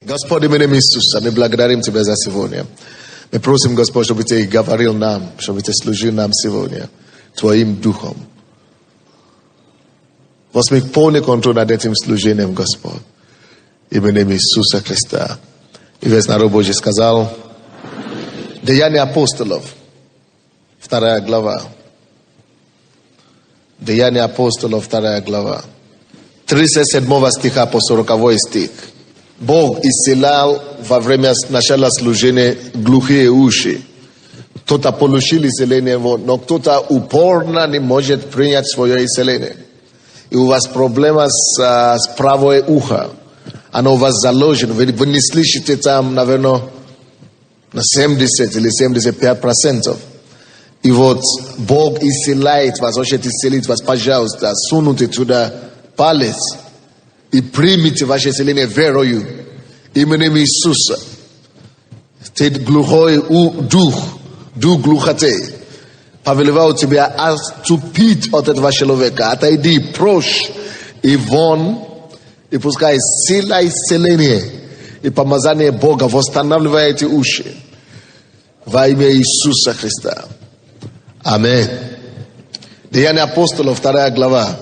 Господи, именем Иисуса, мы благодарим Тебя за сегодня. Мы просим, Господь, чтобы Ты говорил нам, чтобы Ты служил нам сегодня Твоим Духом. Возьми полный контроль над этим служением, Господь. Именем Иисуса Христа. И весь народ Божий сказал: Деяния апостолов, 2 глава. Деяния апостолов, 2 глава. 37 стиха по 40 стих. Бог исцелял во время начала служения глухие уши. Кто-то получил исцеление, но кто-то упорно не может принять свое исцеление. И у вас проблема с правое ухо. Оно у вас заложено. Вы не слышите там, наверное, на 70 или 75%. И вот Бог исцеляет вас, хочет исцелить вас, пожалуйста, сунуйте туда палец и примите ваше исцеление верою. Именем Иисуса. Ты глухой дух глухоты. Повелеваю тебя отступить от этого человека. Отойди прочь и вон. И пускай сила исцеления и помазание Бога восстанавливает эти уши. Во имя Иисуса Христа. Аминь. Деяния апостолов, 2 глава.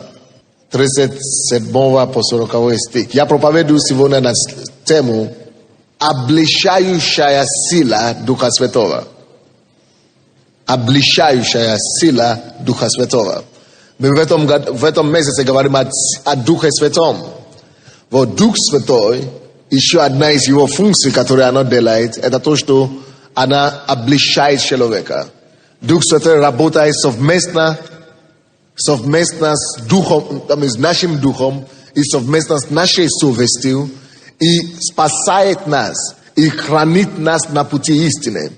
37 по 40 стих. Я проповедую сегодня на тему «Обличающая сила Духа Святого». Обличающая сила Духа Святого. Мы в этом месяце говорим о Духе Святом. Вот Дух Святой, еще одна из его функций, которую она делает, это то, что она обличает человека. Дух Святой работает совместно с Духом, с нашим Духом и совместно с нашей совестью и спасает нас и хранит нас на пути истины.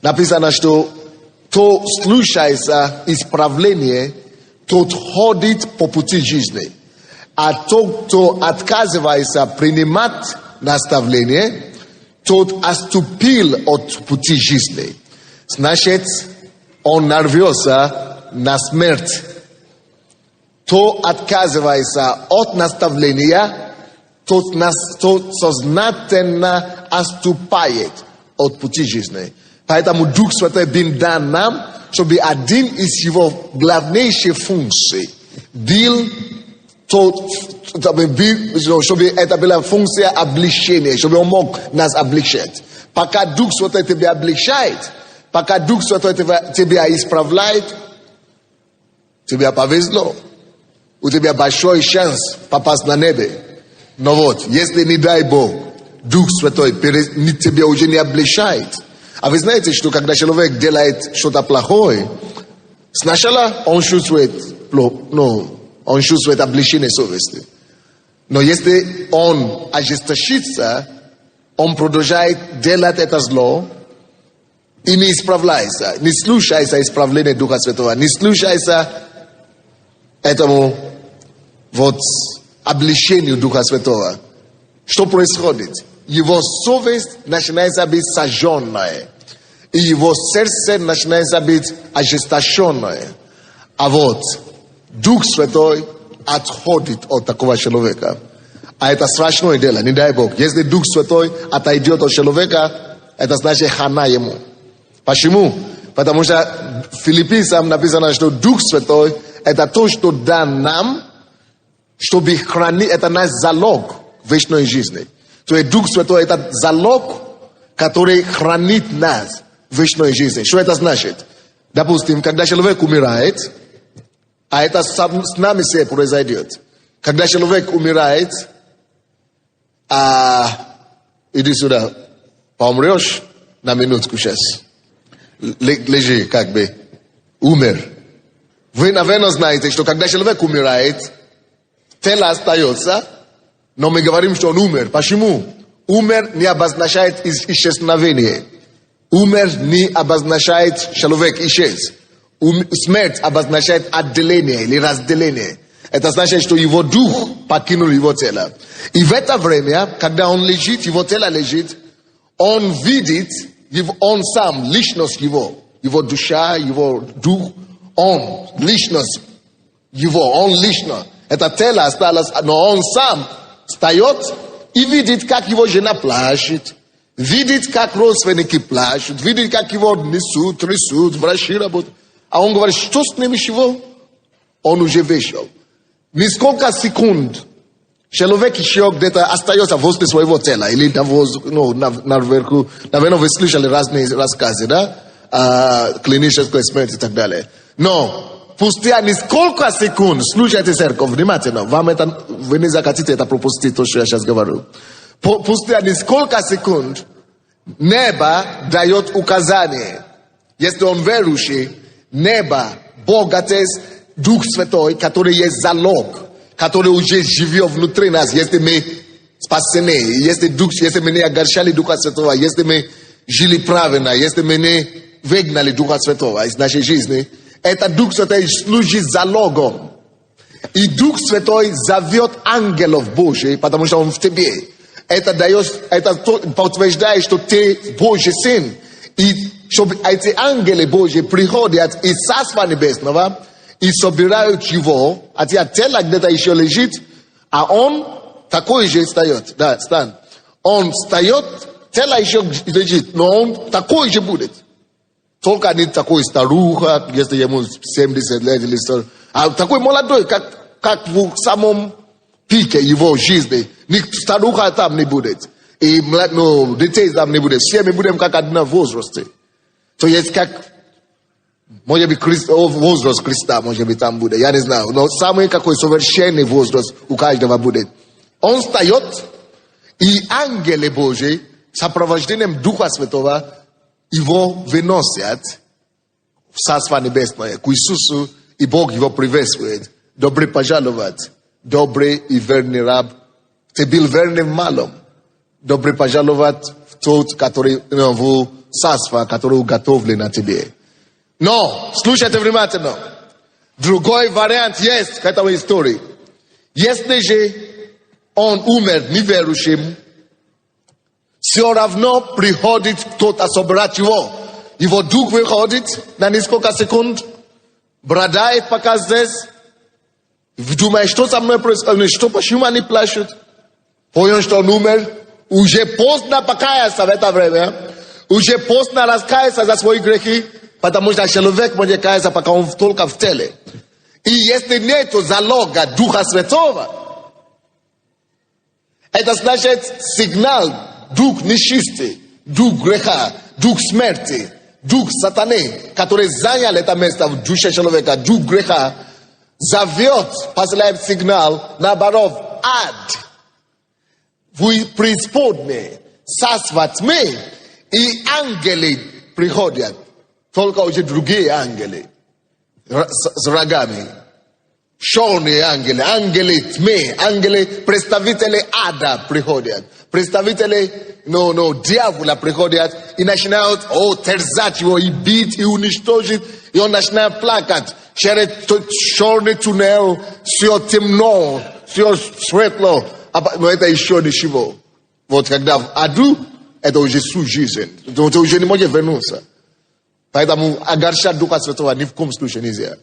Написано, что кто слушается исправление, тот ходит по пути жизни. А тот, кто отказывается принимать наставление, тот отступил от пути жизни. Значит, он нарвется на смерть. Кто отказывается от наставления, тот сознательно отступает от пути жизни. Поэтому Дух Святой был дан нам, чтобы один из его главнейших функций был чтобы это была функция обличения, чтобы он мог нас обличать. Пока Дух Святой тебя обличает, пока Дух Святой тебя исправляет, тебе повезло. У тебя большой шанс попасть на небо. Но вот, если не дай Бог, Дух Святой тебя уже не обличает. А вы знаете, что когда человек делает что-то плохое, сначала он чувствует обличение совести. Но если он ожесточится, он продолжает делать это зло и не исправляется, не слушается исправление Духа Святого, не слушается этому вот обличению Духа Святого. Что происходит? Его совесть начинает быть сожженная, и его сердце начинает быть ожесточенное. А вот Дух Святой отходит от такого человека. А это страшное дело, не дай Бог. Если Дух Святой отойдет от человека, это значит хана ему. Почему? Потому что в Филиппийцам написано, что Дух Святой это то, что дан нам, чтобы хранить, это наш залог вечной жизни. То есть Дух Святой это залог, который хранит нас в вечной жизни. Что это значит? Допустим, когда человек умирает, а это с нами все произойдет. Когда человек умирает, иди сюда, помрешь на минутку сейчас. Лежи, как бы, умер. Вы, наверное, знаете, что когда человек умирает, тело остается, но мы говорим, что он умер. Почему? Умер не обозначает исчезновение. Умер не обозначает человек исчез. Смерть обозначает отделение или разделение. Это значит, что его дух покинул его тело. И в это время, когда он лежит, его тело лежит, он видит, он сам, личность его душа, его дух, он, личность его, он лично. Это тело осталось, но он сам встает и видит, как его жена плачет, видит, как родственники плачут, видит, как его несут, трясут, врачи работают. А он говорит, что с ним еще? Он уже вышел. Несколько секунд человек еще где-то остается возле своего тела, или наверху, наверное, вы слышали разные рассказы, да? Клинической смерти и так далее. Но спустя несколько секунд, слушайте, церковь, внимательно, вы не захотите это пропустить, то, что я сейчас говорю. Спустя несколько секунд небо дает указание. Если он верующий, небо, Бог Отец, Дух Святой, который есть залог, который уже живет внутри нас, если мы спасены, если мы не огорчали Духа Святого, если мы жили правильно, если мы не выгнали Духа Святого из нашей жизни, это Дух Святой служит залогом. И Дух Святой зовет ангелов Божьих, потому что Он в тебе. Это подтверждает, что ты Божий Сын. И чтобы эти ангелы Божьи приходят из Царства Небесного и собирают его, а тело где-то еще лежит, а он такой же встает. Да, Стан. Он встает, тело еще лежит, но он такой же будет. Только не такой старуха, если ему 70 лет или 40, а такой молодой, как в самом пике его жизни. Старуха там не будет. И детей там не будет. Все мы будем как одна в возрасте. То есть как, может быть, возраст Христа, может быть, там будет. Я не знаю. Но самый какой совершенный возраст у каждого будет. Он встает, и ангелы Божьи с сопровождением Духа Святого его выносят в Царство Небесное к Иисусу, и Бог его приветствует. Добрый пожаловать, добрый и верный раб. Ты был верным малом. Добрый пожаловать в тот, который в царство, которое уготовлено тебе. Но, слушайте внимательно. Другой вариант есть к этой истории. Если же он умер неверующим, все равно приходит кто-то собрать его. Его дух выходит на несколько секунд, брадает пока здесь. Думает, что со мной происходит, что почему они плачут. Понял, что он умер. Уже поздно покаяться в это время. Уже поздно раскаяться за свои грехи, потому что человек может каяться, пока он только в теле. И если нет залога Духа Святого, это значит сигнал, дух нечистый, дух греха, дух смерти, дух сатаны, который занял это место в душе человека, дух греха, зовет, посылает сигнал, наоборот, ад. В преисподней, царство тьмы, и ангелы приходят. Только уже другие ангелы с рогами. Черные ангелы, ангелы тьмы, ангелы, представители ада приходят. Представители дьявола приходят и начинают терзать его, и бить, и уничтожить. И он начинает плакать. Через черный туннель, все темно, все светло. Но это еще ничего. Вот когда в аду, это уже всю жизнь. Ты уже не можешь вернуться. Поэтому огорчать Духа Святого ни в коем случае нельзя.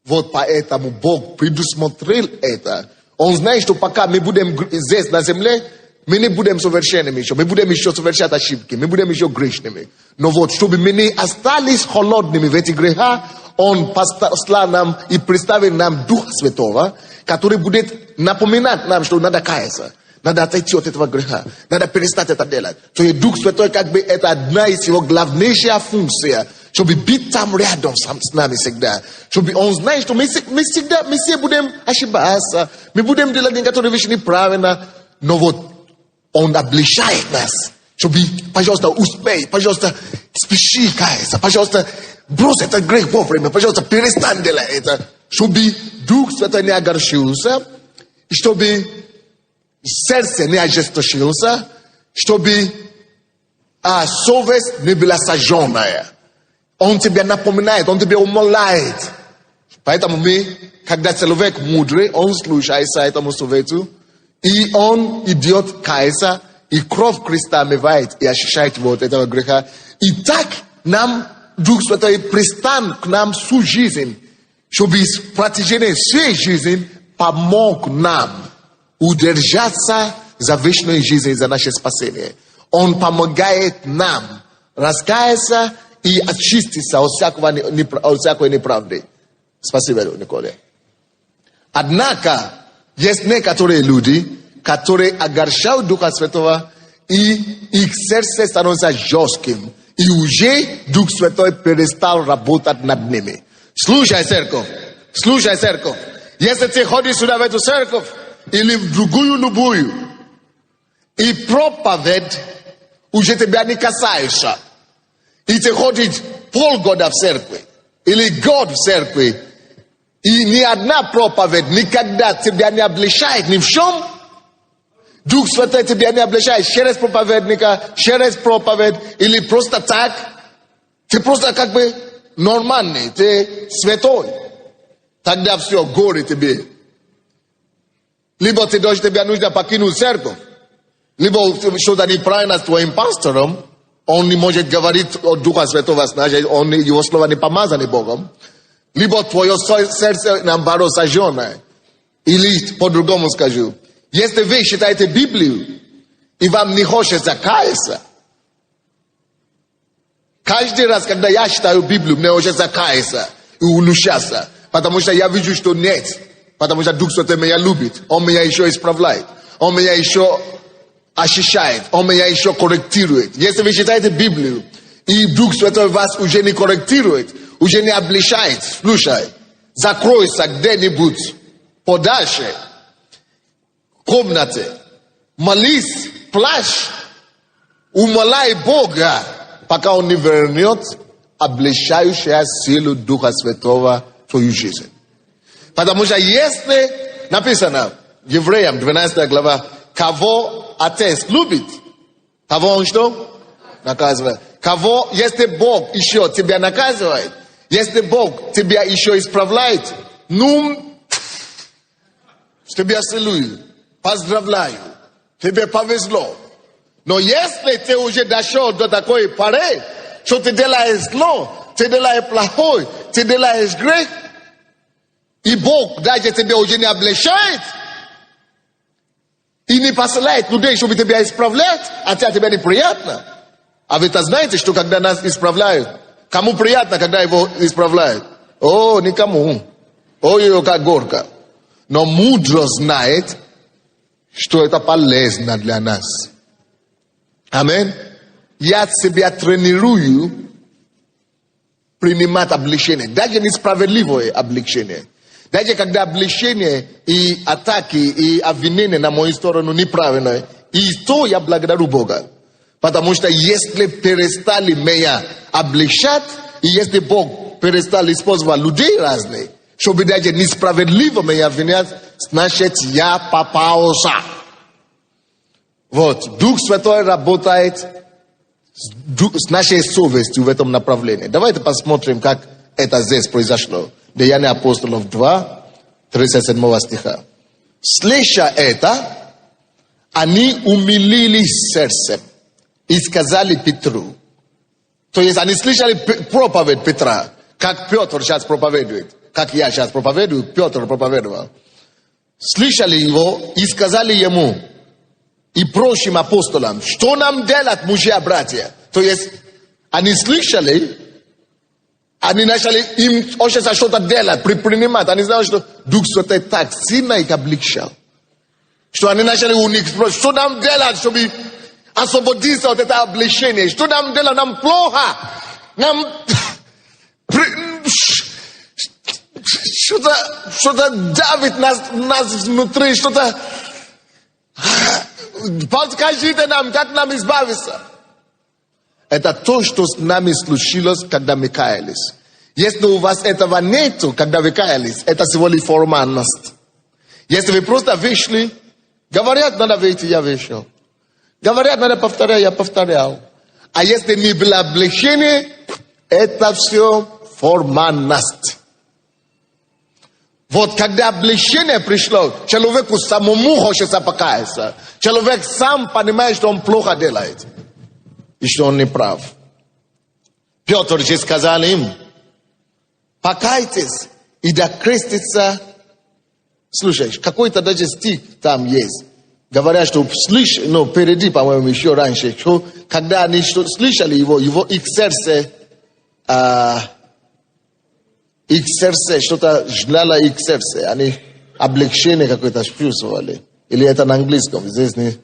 Вот поэтому Бог предусмотрел это. Он знает, что пока мы будем здесь на земле, мы не будем совершенными еще. Мы будем еще совершать ошибки. Мы будем еще грешными. Но вот, чтобы мы не остались холодными в этих грехах, Он послал нам и представил нам Духа Святого, который будет напоминать нам, что надо каяться. Надо отойти от этого греха. Надо перестать это делать. То есть Дух Святой как бы это одна из его главнейшая функция. Чтобы быть там рядом с нами всегда. Чтобы он знает, что мы все будем ошибаться. Мы будем делать некоторые вещи неправильно. Но вот он облегчает нас. Чтобы, пожалуйста, успей. Пожалуйста, спеши каяться. Пожалуйста, брось этот грех вовремя. Пожалуйста, перестань делать это. Чтобы Дух Святой не огорчился. И чтобы сердце не ожесточился. Чтобы совесть не была сожженная. Он тебя напоминает, он тебя умоляет. Поэтому мы, когда человек мудрый, он слушается этому совету, и он идет каяться, и кровь Христа омывает и очищает его от этого греха. И так нам Дух Святой пристан к нам всю жизнь, чтобы в протяжении всей жизни помог нам удержаться за вечную жизнь и за наше спасение. Он помогает нам раскаяться и очиститься от всякой неправды. Спасибо, Николай. Однако, есть некоторые люди, которые огорчают Духа Святого, и их сердце становится жестким. И уже Дух Святой перестал работать над ними. Слушай, церковь. Слушай, церковь. Если ты ходишь сюда в эту церковь, или в другую любую, и проповедь уже тебя не касается, и ты ходишь полгода в церкви, или год в церкви, и ни одна проповедь никогда тебя не обличает ни в чем, Дух Святой тебя не обличает через проповедника, через проповедь, или просто так, ты просто как бы нормальный, ты святой. Тогда все, горе тебе. Либо тебе нужно покинуть церковь, либо что-то неправильно с твоим пастором, он не может говорить от Духа Святого, значит, его слова не помазаны Богом, либо твое сердце наоборот сожженное. Или по-другому скажу, если вы читаете Библию, и вам не хочется каяться, каждый раз, когда я читаю Библию, мне хочется каяться и улучшаться, потому что я вижу, что нет. Потому что Дух Святой меня любит. Он меня еще исправляет. Он меня еще очищает. Он меня еще корректирует. Если вы читаете Библию, и Дух Святой вас уже не корректирует, уже не обличает, слушай, закройся где-нибудь подальше, в комнате, молись, плачь, умоляй Бога, пока Он не вернет обличающую силу Духа Святого в твою жизнь. Потому что если написано, Евреям 12 глава, кого Отец любит, кого Он что? Наказывает. Кого, если Бог еще тебя наказывает, если Бог тебя еще исправляет, ну, тебя целую, поздравляю, тебе повезло. Но если ты уже дошел до такой поры, что ты делаешь зло, ты делаешь плохое, ты делаешь грех, и Бог даже тебя уже не обличает и не посылает людей, чтобы тебя исправлять, хотя тебе неприятно. А вы-то знаете, что когда нас исправляют, кому приятно, когда его исправляют? О, никому. Ой, как горько. Но мудро знает, что это полезно для нас. Аминь. Я себя тренирую принимать обличение, даже несправедливое обличение. Даже когда обличение и атаки, и обвинения на мою сторону неправильные, и то я благодарю Бога. Потому что если перестали меня обличать, и если Бог перестал использовать людей разных, чтобы даже несправедливо меня обвинять, значит я попался. Вот, Дух Святой работает с нашей совестью в этом направлении. Давайте посмотрим, как это здесь произошло. Деяния апостолов 2, 37 стиха. Слыша это, они умилились сердцем и сказали Петру. То есть они слышали проповедь Петра, как Петр сейчас проповедует, как я сейчас проповедую, Петр проповедовал. Слышали его и сказали ему и прочим апостолам, что нам делать, мужья, братья? То есть они слышали, они начали им хочется что-то делать, предпринимать. Они знали, что Дух Святой так сильно их облегчал, что они начали у них спрашивать, что нам делать, чтобы освободиться от этого облегчения? Что нам делать? Нам плохо. Нам что-то давит нас внутри, что-то. Подскажите нам, как нам избавиться. Это то, что с нами случилось, когда мы каялись. Если у вас этого нету, когда вы каялись, это всего лишь формальность. Если вы просто вышли, говорят, надо выйти, я вышел. Говорят, надо повторять, я повторял. А если не было облегчения, это все формальность. Вот когда облегчение пришло, человеку самому хочется покаяться. Человек сам понимает, что он плохо делает. И что он не прав. Петр же сказал им, покайтесь и да крестится. Слушай, какой-то даже стих там есть. говорят, что впереди, по-моему, еще раньше, что когда они слышали его их сердце, что-то жглало их сердце, они облегчение какое-то чувствовали. Или это на английском, здесь не...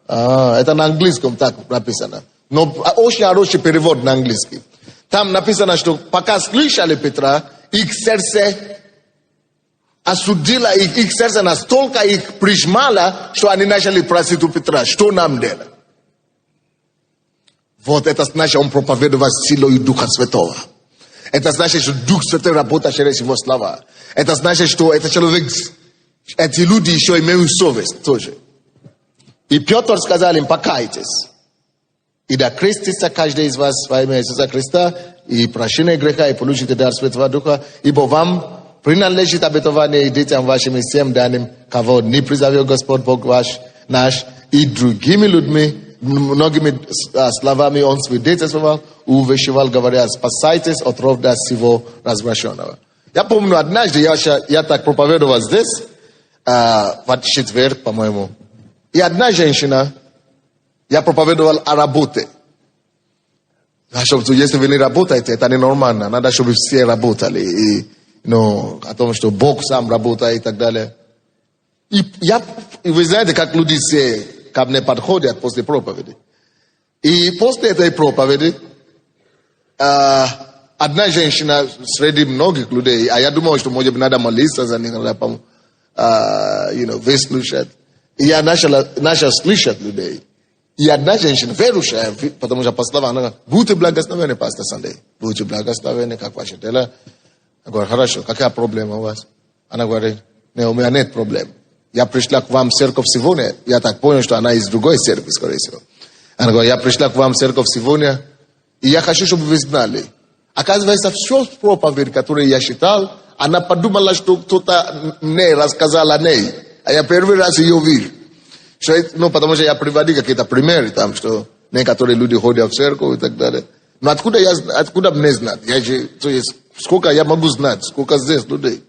это на английском так написано. Но очень хороший перевод на английский. Там написано, что пока слышали Петра, их сердце осудило, их сердце настолько их прижмало, что они начали просить у Петра, что нам делать? Вот это значит, он проповедовал силой Духа Святого. Это значит, что Дух Святой работает через его слова. Это значит, что этот человек, эти люди еще имеют совесть тоже. И Петр сказал им, покайтесь. И да крестится каждый из вас во имя Иисуса Христа, и прощение греха, и получите дар Святого Духа, ибо вам принадлежит обетование и детям вашим и всем данным, кого не призовет Господь Бог ваш, наш, и другими людьми, многими словами он свидетельствовал, увещевал, говоря, спасайтесь от рода сего развращенного. Я помню, однажды я так проповедовал здесь, в четверг, по-моему, и одна женщина, я проповедовал о работе. Если вы не работаете, это ненормально. Надо, чтобы все работали. И, о том, что Бог сам работает и так далее. И вы знаете, как люди все ко мне подходят после проповеди. И после этой проповеди одна женщина среди многих людей, а я думал, что, может быть, надо молиться за них, надо, выслушать. И я начал слышать людей. И одна женщина, верующая, потому что по словам, она говорит, будьте благословенны, пастор Сандей. Будьте благословенны, как ваши дела. Я говорю, хорошо, какая проблема у вас? Она говорит, у меня нет проблем. Я пришла к вам в церковь сегодня. Я так понял, что она из другой церкви, скорее всего. Она говорит, я пришла к вам в церковь сегодня, и я хочу, чтобы вы знали. Оказывается, все проповедь, которую я читал, она подумала, что кто-то мне рассказал о ней. А я первый раз ее видел. Потому что я приводил какие-то примеры, там, что некоторые люди ходят в церковь и так далее. Но откуда мне знать? Сколько я могу знать, сколько здесь людей.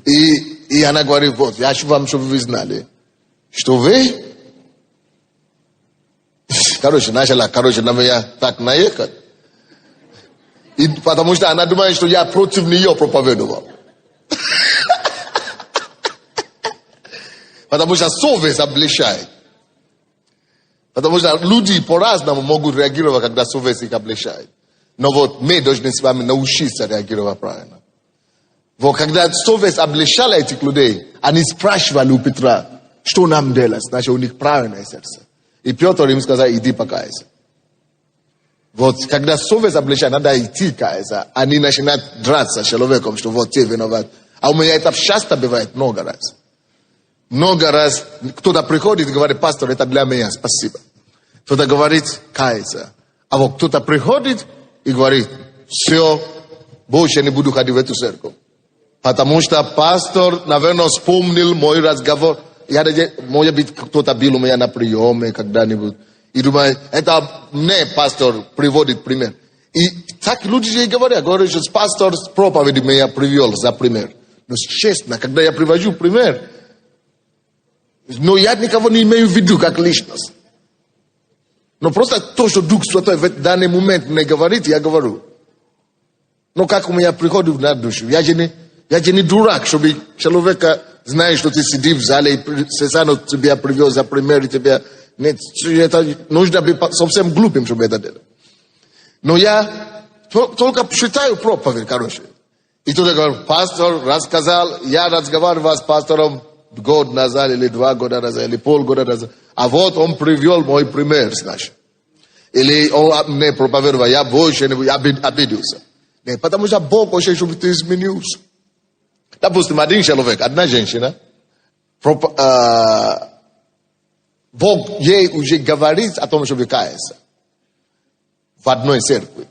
И она говорит, вот, я хочу вам, чтобы вы знали, что вы... начала на меня так наехать. И потому что она думает, что я против нее проповедовал. Потому что совесть облегчает. Потому что люди по-разному могут реагировать, когда совесть их облегчает. Но вот мы должны с вами научиться реагировать правильно. Вот когда совесть облегчала этих людей, они спрашивали у Петра, что нам делать, значит у них правильное сердце. И Петр им сказал, иди покайся. Вот когда совесть облегчает, надо идти каяться. Они начинают драться с человеком, что вот ты виноват. А у меня это часто бывает много раз. Много раз кто-то приходит и говорит, пастор, это для меня, спасибо. Кто-то говорит, кается. А вот кто-то приходит и говорит, все, больше не буду ходить в эту церковь. Потому что пастор, наверное, вспомнил мой разговор. Может быть, кто-то был у меня на приеме когда-нибудь. И думаю, это мне пастор приводит пример. И так люди говорят, что пастор с проповеди меня привел за пример. Но честно, когда я привожу пример, но я никого не имею в виду как личность. Но просто то, что Дух Святой в данный момент мне говорит, я говорю. Но как у меня приходит на душу. Я же не дурак, чтобы человека знает, что ты сидишь в зале, и специально тебя привез за пример, и тебя... Нет, это нужно быть совсем глупым, чтобы это делать. Но я только читаю проповедь, короче. И тут я говорю, пастор рассказал, я разговаривал с пастором год назад, или 2 года назад, или полгода назад. А вот он привел мой пример, значит. Или он мне проповедовал, я больше не обиделся. Нет, потому что Бог хочет, чтобы ты изменился. Допустим, один человек, одна женщина, Бог ей уже говорит о том, чтобы каяться. В одной церкви.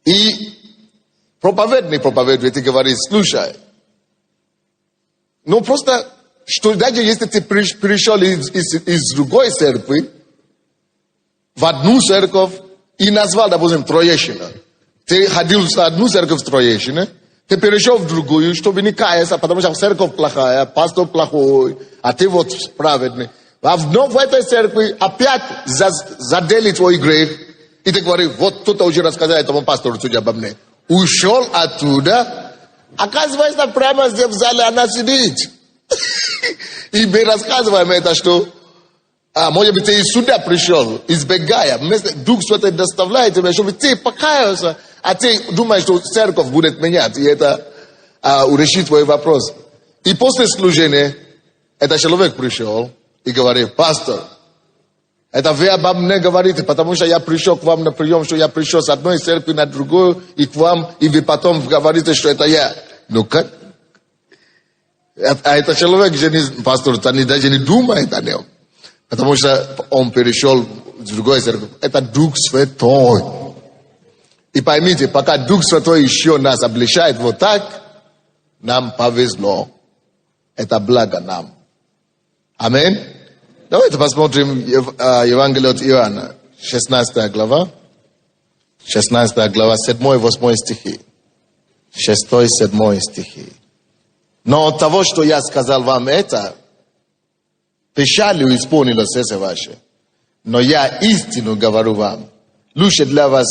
И проповедует и говорит, слушай, ну просто, что даже если ты пришел из другой церкви, в одну церковь, и назвал, допустим, Троещина. Ты ходил в одну церковь в Троещине, Ты перешел в другую, чтобы не каяться, потому что церковь плохая, пастор плохой, а ты вот праведный. А вновь в этой церкви опять задели твой грех. И ты говоришь, вот кто-то уже рассказал этому пастору судя обо мне. Ушел оттуда, оказывается, прямо здесь в зале она сидит. И мы рассказываем это, что, может быть, ты из суда пришел, избегая. Дух Святой доставляет тебя, чтобы ты покаялся. А ты думаешь, что церковь будет менять, и это решит твой вопрос. И после служения этот человек пришел и говорит, пастор, это вы обо мне говорите, потому что я пришел к вам на прием, что я пришел с одной церкви на другую, и к вам, и вы потом говорите, что это я. Ну как? А этот человек, пастор, даже не думает о нем. Потому что он перешел в другую церковь. Это Дух Святой. И поймите, пока Дух Святой еще нас обличает вот так, нам повезло. Это благо нам. Аминь. Давайте посмотрим Евангелие от Иоанна, 16 глава. 16 глава, 7-8 стихи. 6-7 стихи. Но от того, что я сказал вам это, печалью исполнилось сердце ваше. Но я истину говорю вам. Лучше для вас...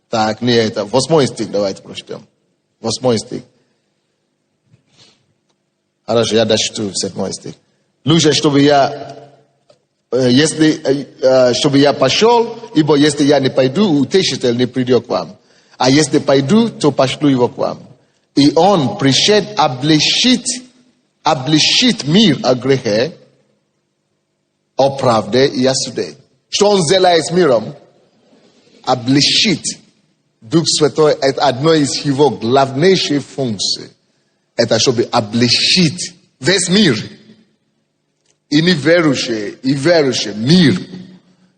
Так, не это. 8 стих давайте прочтем. 8 стих. Хорошо, я дочту 7 стих. Лучше, чтобы я пошел, ибо если я не пойду, утешитель не придет к вам. А если пойду, то пошлю его к вам. И он пришед обличить мир о грехе, о правде и о суде. Что он сделает с миром? Обличить. Дух Святой – это одно из его главнейших функций. Это чтобы обличить весь мир. И неверующие, и верующие. Мир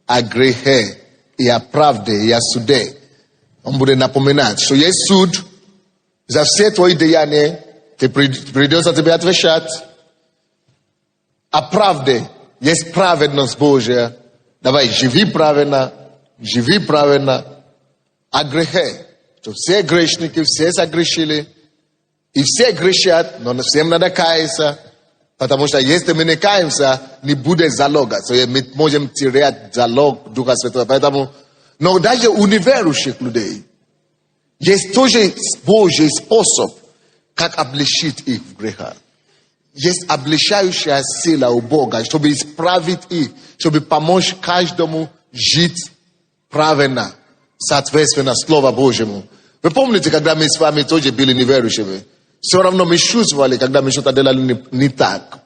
о грехе, и о правде, и о суде. Он будет напоминать, что есть суд за все твои деяния. Придется тебе отвечать. О правде. Есть праведность Божья. Давай, живи правильно. О грехе, что все грешники, все согрешили, и все грешат, но всем надо каяться, потому что если мы не каемся, не будет залога, мы можем терять залог Духа Святого. Поэтому, но даже у неверующих людей есть тоже Божий способ, как обличить их в греха. Есть обличающая сила у Бога, чтобы исправить их, чтобы помочь каждому жить правильно. Соответственно, Слово Божьему. Вы помните, когда мы с вами тоже были неверующими? Все равно мы чувствовали, когда мы что-то делали не так,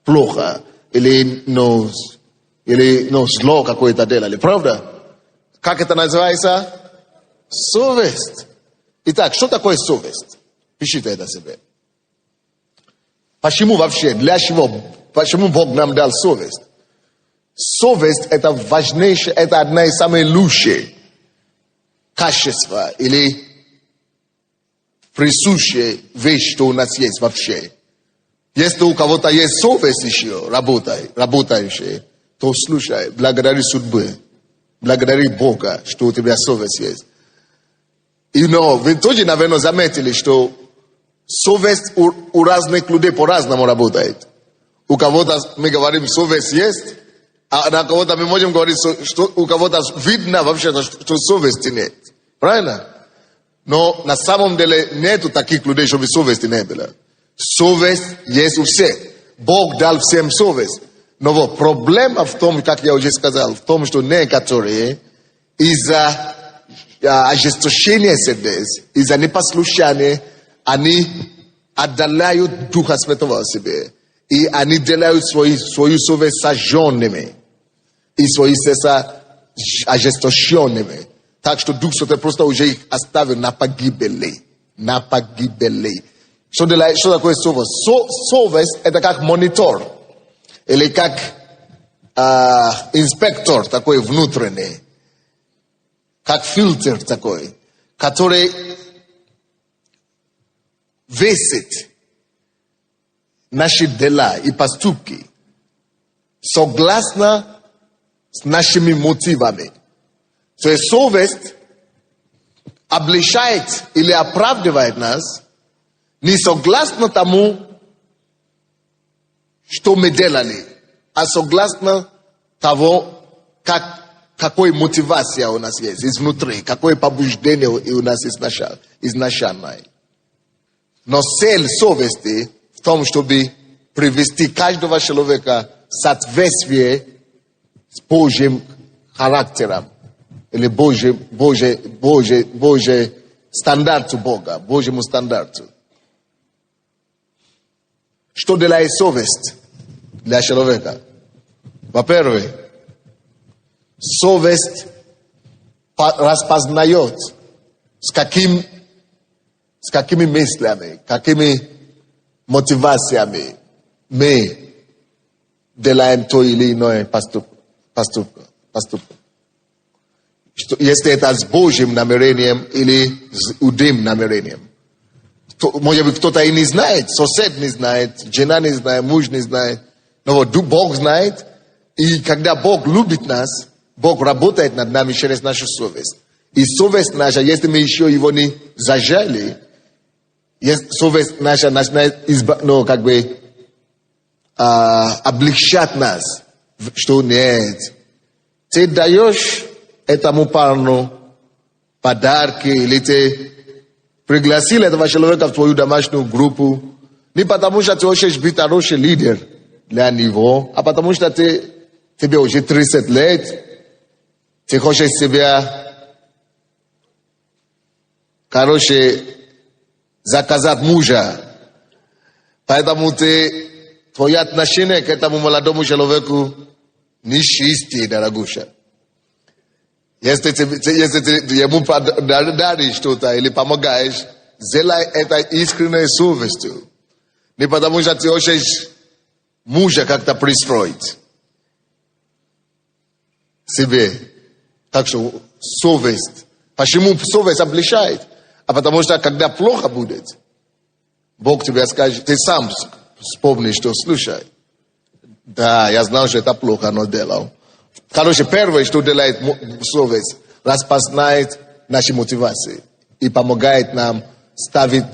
плохо, или зло какое-то делали. Правда? Как это называется? Совесть. Итак, что такое совесть? Пишите это себе. Почему вообще? Для чего? Почему Бог нам дал совесть? Совесть – это важнейшее, это одна из самых лучших качества или присущая вещь, что у нас есть вообще. Если у кого-то есть совесть еще, работающая, то слушай, благодари судьбы, благодари Бога, что у тебя совесть есть. Вы тоже, наверное, заметили, что совесть у разных людей по-разному работает. У кого-то мы говорим, совесть есть, а на кого-то мы можем говорить, что у кого-то видно вообще, что совести нет. Правильно? Но на самом деле нету таких людей, чтобы совести не было. Совесть есть у всех. Бог дал всем совесть. Но проблема в том, как я уже сказал, в том, что некоторые из-за ожесточения сердец, из-за непослушания, они отдаляют Духа Святого о себе. И они делают свою совесть сожженными. И свои сердца ожесточенными. Так что Дух Святой просто уже их оставил на погибели. На погибели. Что такое совесть? Совесть это как монитор. Или как инспектор такой внутренний. Как фильтр такой. Который весит наши дела и поступки согласно с нашими мотивами. То есть совесть обличает или оправдывает нас, не согласно тому, что мы делали, а согласно того, какой мотивация у нас есть изнутри, какое побуждение у нас изначальное. Но цель совести в том, чтобы привести каждого человека в соответствие с Божьим характером или Божьему стандарту Бога, Божьему стандарту. Что делает совесть для человека? Во-первых, совесть распознает, с какими мыслями, какими мотивациями мы делаем то или иное поступок. Если это с Божьим намерением или с удым намерением. Может быть, кто-то и не знает, сосед не знает, жена не знает, муж не знает. Но вот Бог знает, и когда Бог любит нас, Бог работает над нами через нашу совесть. И совесть наша, если мы еще его не зажали, совесть наша начинает облегчать нас, что нет. Ты даешь этому парню подарки, или ты пригласил этого человека в твою домашнюю группу, не потому что ты хочешь быть хороший лидер для него, а потому что тебе уже 30 лет, ты хочешь себя, заказать мужа. Поэтому твое отношение к этому молодому человеку не чистое, дорогуша. Если ты ему даришь что-то или помогаешь, сделай это искренней совестью. Не потому что ты хочешь мужа как-то пристроить себе. Так что совесть. Почему совесть обличает? А потому что когда плохо будет, Бог тебе скажет, ты сам вспомнишь, что слушай. Да, я знал, что это плохо, но делал. Короче, первое, что делает совесть, распознает наши мотивации и помогает нам ставить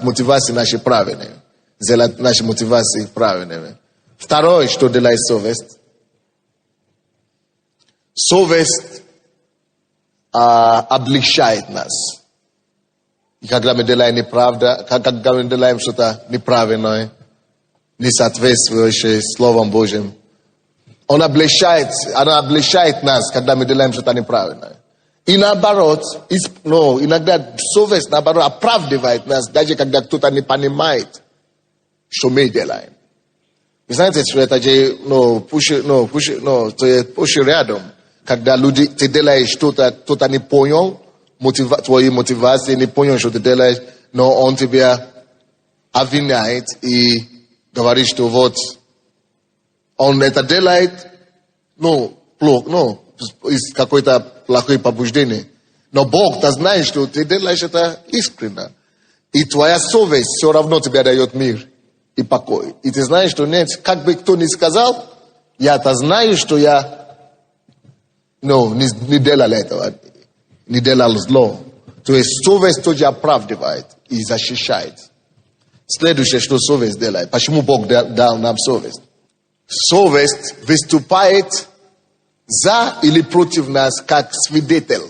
мотивации наши правильные, сделать наши мотивации правильными. Второе, что делает совесть, совесть облегчает нас. И когда мы делаем неправда, когда мы делаем что-то неправильное, не соответствующее Словом Божьим, она облегчает нас, когда мы делаем что-то неправильное. И наоборот, иногда совесть, наоборот, оправдывает нас, даже когда кто-то не понимает, что мы делаем. Вы знаете, что это же, пусть рядом, когда люди, ты делаешь что-то, кто-то не понял, твои мотивации, не понял, что ты делаешь, но он тебя обвиняет и говорит, что вот, он это делает, из какой-то плохой побуждения. Но Бог-то знает, что ты делаешь это искренне. И твоя совесть все равно тебе дает мир и покой. И ты знаешь, что нет, как бы кто ни сказал, я-то знаю, что я не делал этого, не делал зло. То есть совесть тоже оправдывает и защищает. Следующее, что совесть делает. Почему Бог дал нам совесть? Совесть выступает за или против нас как свидетель.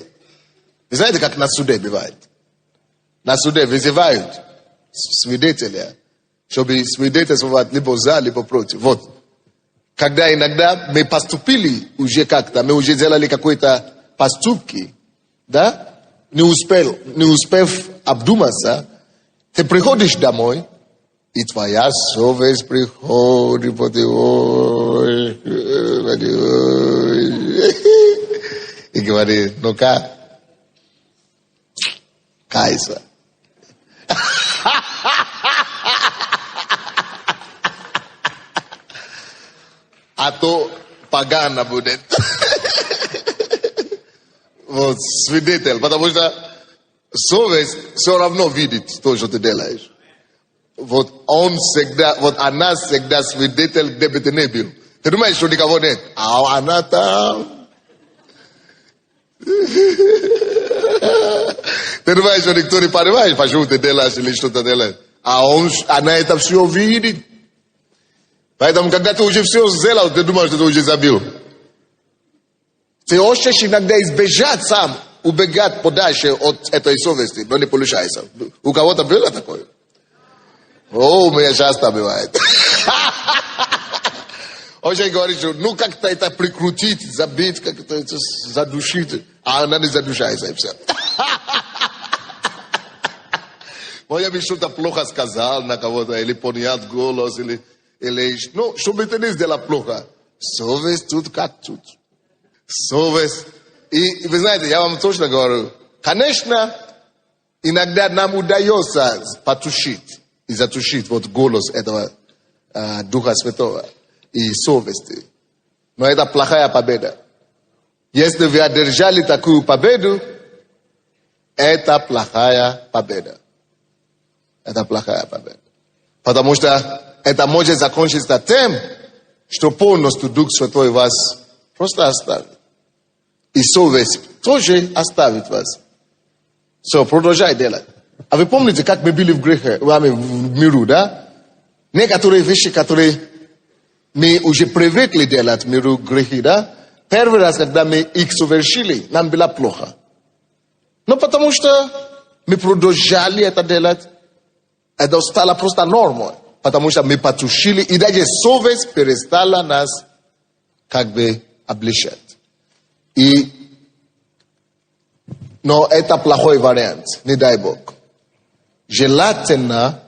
Вы знаете, как на суде бывает? На суде вызывают свидетеля, чтобы свидетельствовать либо за, либо против. Вот. Когда иногда мы поступили уже как-то, мы уже делали какие-то поступки, да? Не успев обдуматься, ты приходишь домой, и твоя совесть приходит, и говорит, ну-ка, кайся. А то погано будет. Вот, свидетель, потому что совесть все равно видит то, что ты делаешь. Вот она всегда свидетель, где бы ты не был. Ты думаешь, что никого нет? А она там. Ты понимаешь, что никто не понимает, почему ты делаешь или что-то делаешь. Она это все видит. Поэтому, когда ты уже все сделал, ты думаешь, что ты уже забил. Ты хочешь иногда избежать сам, убегать подальше от этой совести, но не получается. У кого-то было такое? О, у меня часто бывает. Очень говорит, что ну как-то это прикрутить, забить, как-то это задушить, а она не задушается и все. Может быть, что-то плохо сказал на кого-то, или поднят голос, или ну, чтобы ты не сделал плохо. Совесть тут как тут. Совесть. И вы знаете, я вам точно говорю, конечно, иногда нам удается потушить и затушить вот голос этого Духа Святого и совести. Но это плохая победа. Если вы одержали такую победу, это плохая победа. Это плохая победа. Потому что это может закончиться тем, что полностью Дух Святой вас просто оставит. И совесть тоже оставит вас. Все, продолжай делать. А вы помните, как мы были в грехе, в миру, да? Некоторые вещи, которые мы уже привыкли делать в миру грехи, да? Первый раз, когда мы их совершили, нам было плохо. Но потому что мы продолжали это делать, это стало просто нормой. Потому что мы потушили, и даже совесть перестала нас как бы обличать. Но это плохой вариант, не дай Бог. Желательно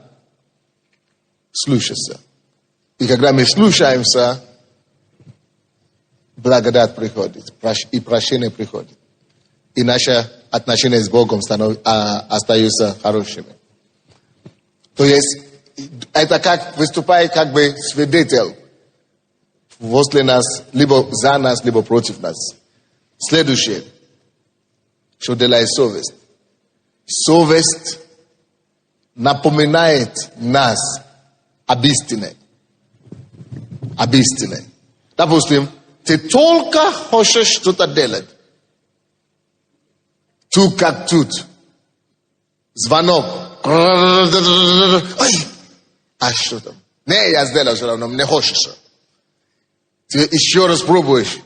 слушаться. И когда мы слушаемся, благодать приходит, и прощение приходит. И наши отношения с Богом остаются хорошими. То есть, это как выступает как бы свидетель возле нас, либо за нас, либо против нас. Следующее, что делает совесть. Совесть напоминает нас об истине. Об истине. Допустим, ты только хочешь что-то делать. Тут как тут. Звонок. Ой! А что там? Не, я сделал все равно, мне хочется. Ты еще раз пробуешь.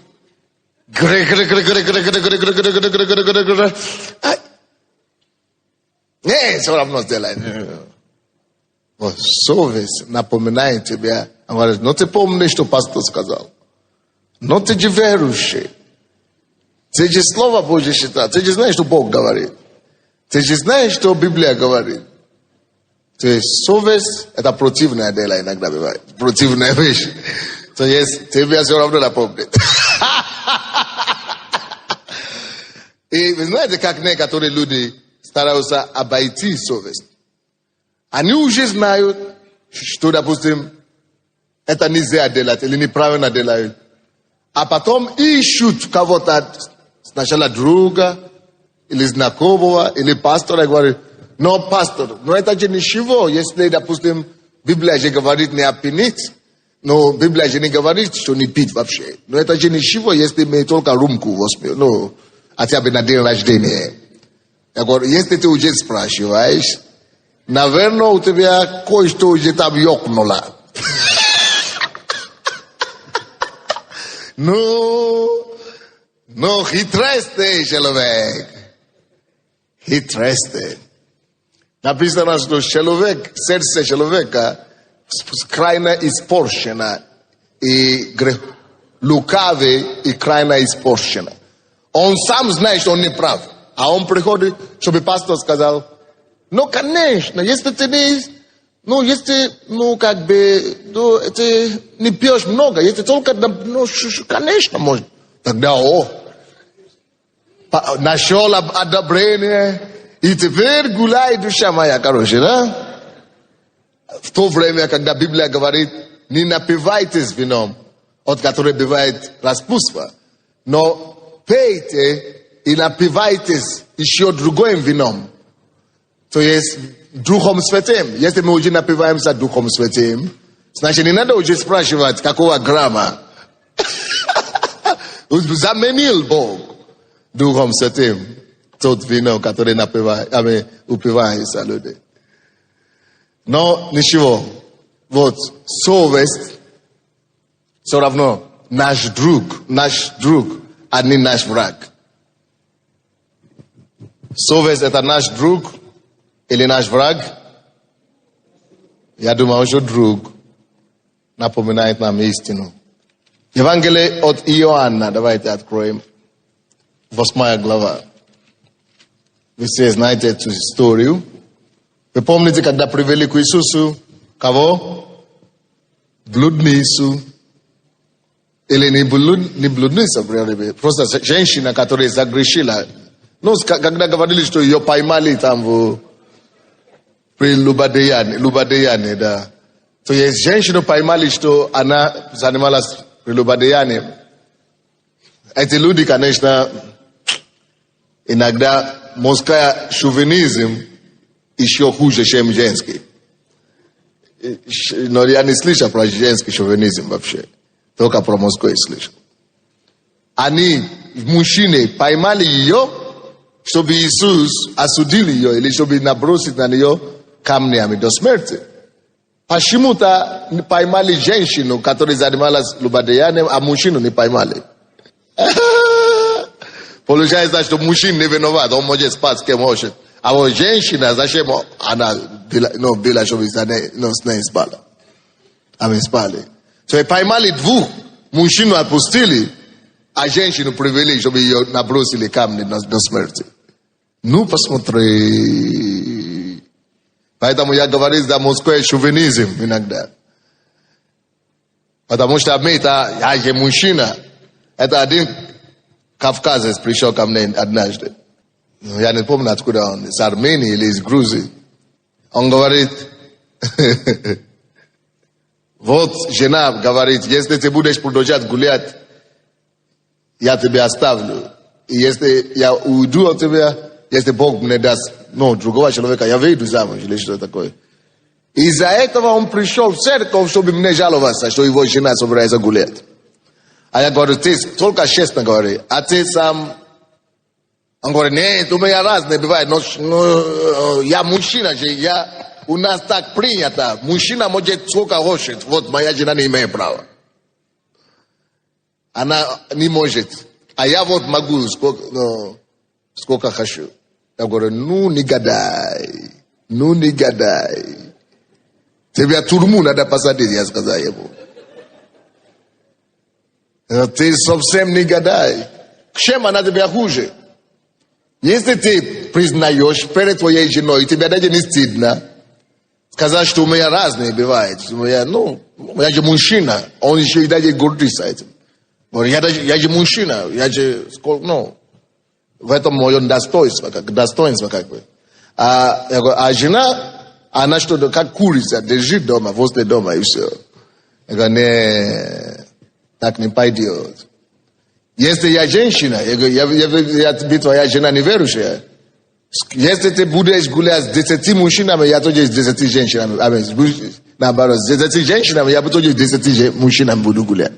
Не, все равно сделай. Вот совесть напоминает тебе. Говорит, ну ты помнишь, что пастор сказал. Но ты же верующий. Ты же Слово Божье читаешь. Ты же знаешь, что Бог говорит. Ты же знаешь, что Библия говорит. То есть совесть, это противное дело иногда бывает. Противная вещь. То есть тебе все равно напомнит. И вы знаете, как некоторые люди стараются обойти совесть. Они уже знают, что, допустим, это нельзя делать или неправильно делают. А потом ищут кого-то, сначала друга, или знакомого, или пастора, и говорят, но пастор, но это же ничего, если, допустим, Библия же говорит не опьянить, но Библия же не говорит, что не пить вообще. Но это же ничего, если мы только рюмку возьмем, ну, хотя бы на день рождения. Я говорю, если ты уже спрашиваешь, наверное, у тебя кое-что уже там ёкнуло. Ну, хитрый человек. Хитрый. Написано, что человек, сердце человека крайне испорчено, и лукавый и крайне испорчено. Он сам знает, что он не прав. А он приходит, чтобы пастор сказал, ну, конечно, если ты не, ну, если, ну, как бы, ну, ты не пьешь много, если только, ну, конечно, может. Тогда, нашел одобрение, и теперь гуляй, душа моя, короче, да? В то время, когда Библия говорит, не напивайтесь вином, от которого бывает распутство, но пейте и напивайтесь еще другим вином. То есть Духом Святым. Если мы уже напиваемся Духом Святым, значит, не надо уже спрашивать, какого грамма. Заменил Бог Духом Святым. тот вино, которое напивает, упивает люди. Но ничего. Вот, совесть все равно наш друг, а не наш враг. Совесть это наш друг или наш враг? Я думаю, что друг напоминает нам истину. Евангелие от Иоанна, давайте откроем. 8 глава. Вы все знаете эту историю. Вы помните, когда привели к Иисусу кого? Блудницу. Или не блудница, просто женщина, которая загрешила. Ну, когда говорили, что ее поймали там при Любодеяне, да. То есть женщину поймали, что она занималась прелюбодеянием. Эти люди, конечно, иногда мужской шовинизм еще хуже, чем женский. Но я не слышал про женский шовинизм вообще. Только про мужской слышал. Они, мужчины, поймали ее, чтобы Иисус осудил ее, или чтобы набросить на нее камнями до смерти. Почему-то поймали женщину, которая занималась прелюбодеянием, а мужчину не поймали. Получается, что мужчина не виноват, он может спать с кем хочет. А вот женщина, зачем она была, чтобы с ней спала? А мы спали. То есть поймали двух, мужчину отпустили, а женщину привели, чтобы ее набросили камни до смерти. Ну, посмотри. Поэтому я говорю за мужской шовинизм иногда. Потому что я же мужчина. Это один кавказец пришел ко мне однажды. Я не помню, откуда он. Из Армении или из Грузии. Он говорит, вот жена говорит, если ты будешь продолжать гулять, я тебя оставлю. И если я уйду от тебя, если Бог мне даст, другого человека, я выйду замуж или что такое. Из-за этого он пришел в церковь, чтобы мне жаловаться, что его жена собирается гулять. А я говорю, ты только честно говори, а ты сам... Он говорит, нет, у меня разные бывает, но я мужчина же, у нас так принято, мужчина может сколько хочет, вот моя жена не имеет права. Она не может, а я вот могу сколько хочу. Я говорю, не гадай. Тебя в тюрьму надо посадить, я сказал ему. Ты совсем не гадай. Чем она тебя хуже? Если ты признаешь перед твоей женой, тебе даже не стыдно сказать, что у меня разные бывает. Я же мужчина, он еще и даже гордится этим. Я же мужчина, в этом мое достоинство как бы. А жена, она что-то как курица, лежит дома, возле дома и все. Я говорю, нет, так не пойдет. Если я женщина, я тебе твоя жена неверующая. Если ты будешь гулять с 10 мужчинами, я тоже с 10 женщинами. Наоборот, с 10 женщинами, я тоже с 10 мужчинами буду гулять.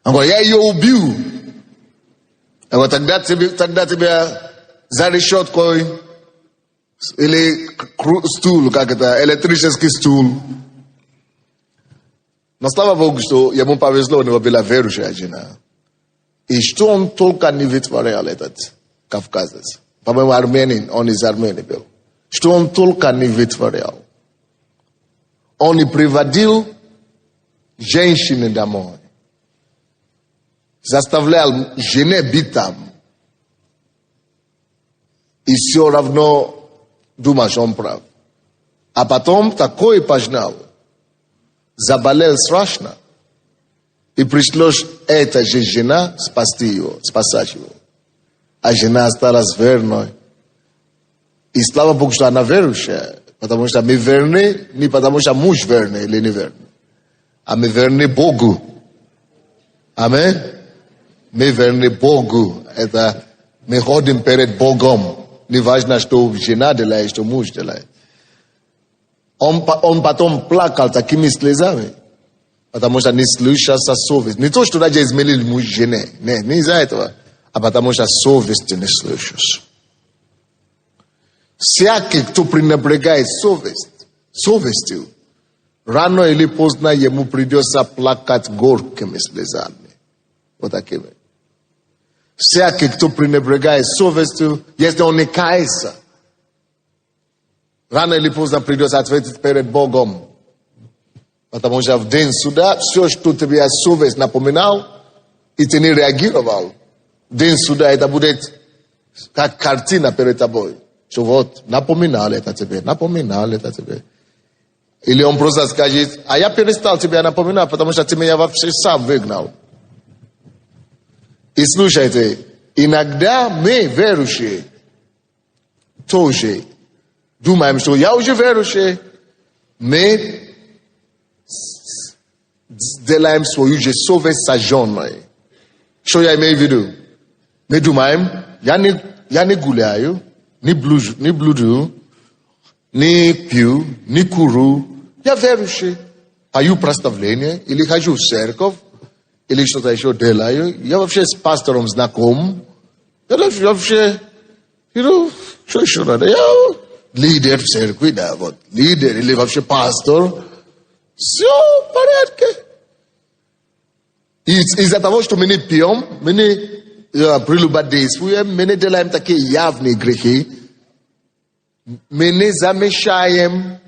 Он говорит, я ее убью. Вот тогда тебя за решеткой или стул, электрический стул. Но слава Богу, что ему повезло, у него была верующая жена. И что он только не вытворял, этот кавказец. По-моему, армянин, он из Армении был. Что он только не вытворял. Он не приводил женщины домой. Заставлял жене бить там. И все равно думал, что он прав. А потом такой пожнал. Заболел страшно. И пришлось эта же жена спасать его. А жена осталась верной. И слава Богу, что она верующая. Потому что мы верны, не потому что муж верный или не верный. А мы верны Богу. Аминь. Мы верны Богу. Это мы ходим перед Богом. Не важно, что жена делает, что муж делает. Он потом плакал такими слезами. Потому что не слушался совесть. Не то, что даже изменил муж жены. Не из-за этого. А потому что совесть не слышишь. Всякий, кто пренебрегает совестью, рано или поздно ему придется плакать горькими слезами. Вот такими. Всякий, кто пренебрегает совестью, если он не кается, рано или поздно придется ответить перед Богом. Потому что в день суда все, что тебе совесть напоминал, и ты не реагировал, в день суда это будет как картина перед тобой. Что вот, напоминал это тебе. Или он просто скажет, а я перестал тебя напоминать, потому что ты меня вообще сам выгнал. И слушайте, иногда мы, верующие, тоже думаем, что я уже верующий, мы делаем свою же совесть сожженной. Что я имею в виду? Мы думаем, я не гуляю, не блуду, не пью, не курю. Я верующий. Пою прославление, или хожу в церковь, или что-то еще делаю. Я вообще с пастором знаком. Я вообще, что еще надо? Я лидер в церкви, да, вот. Лидер или вообще пастор. Все в порядке. Из-за того, что мы не пьем, мы не прелюбодействуем, мы не делаем такие явные грехи, мы не замешаем.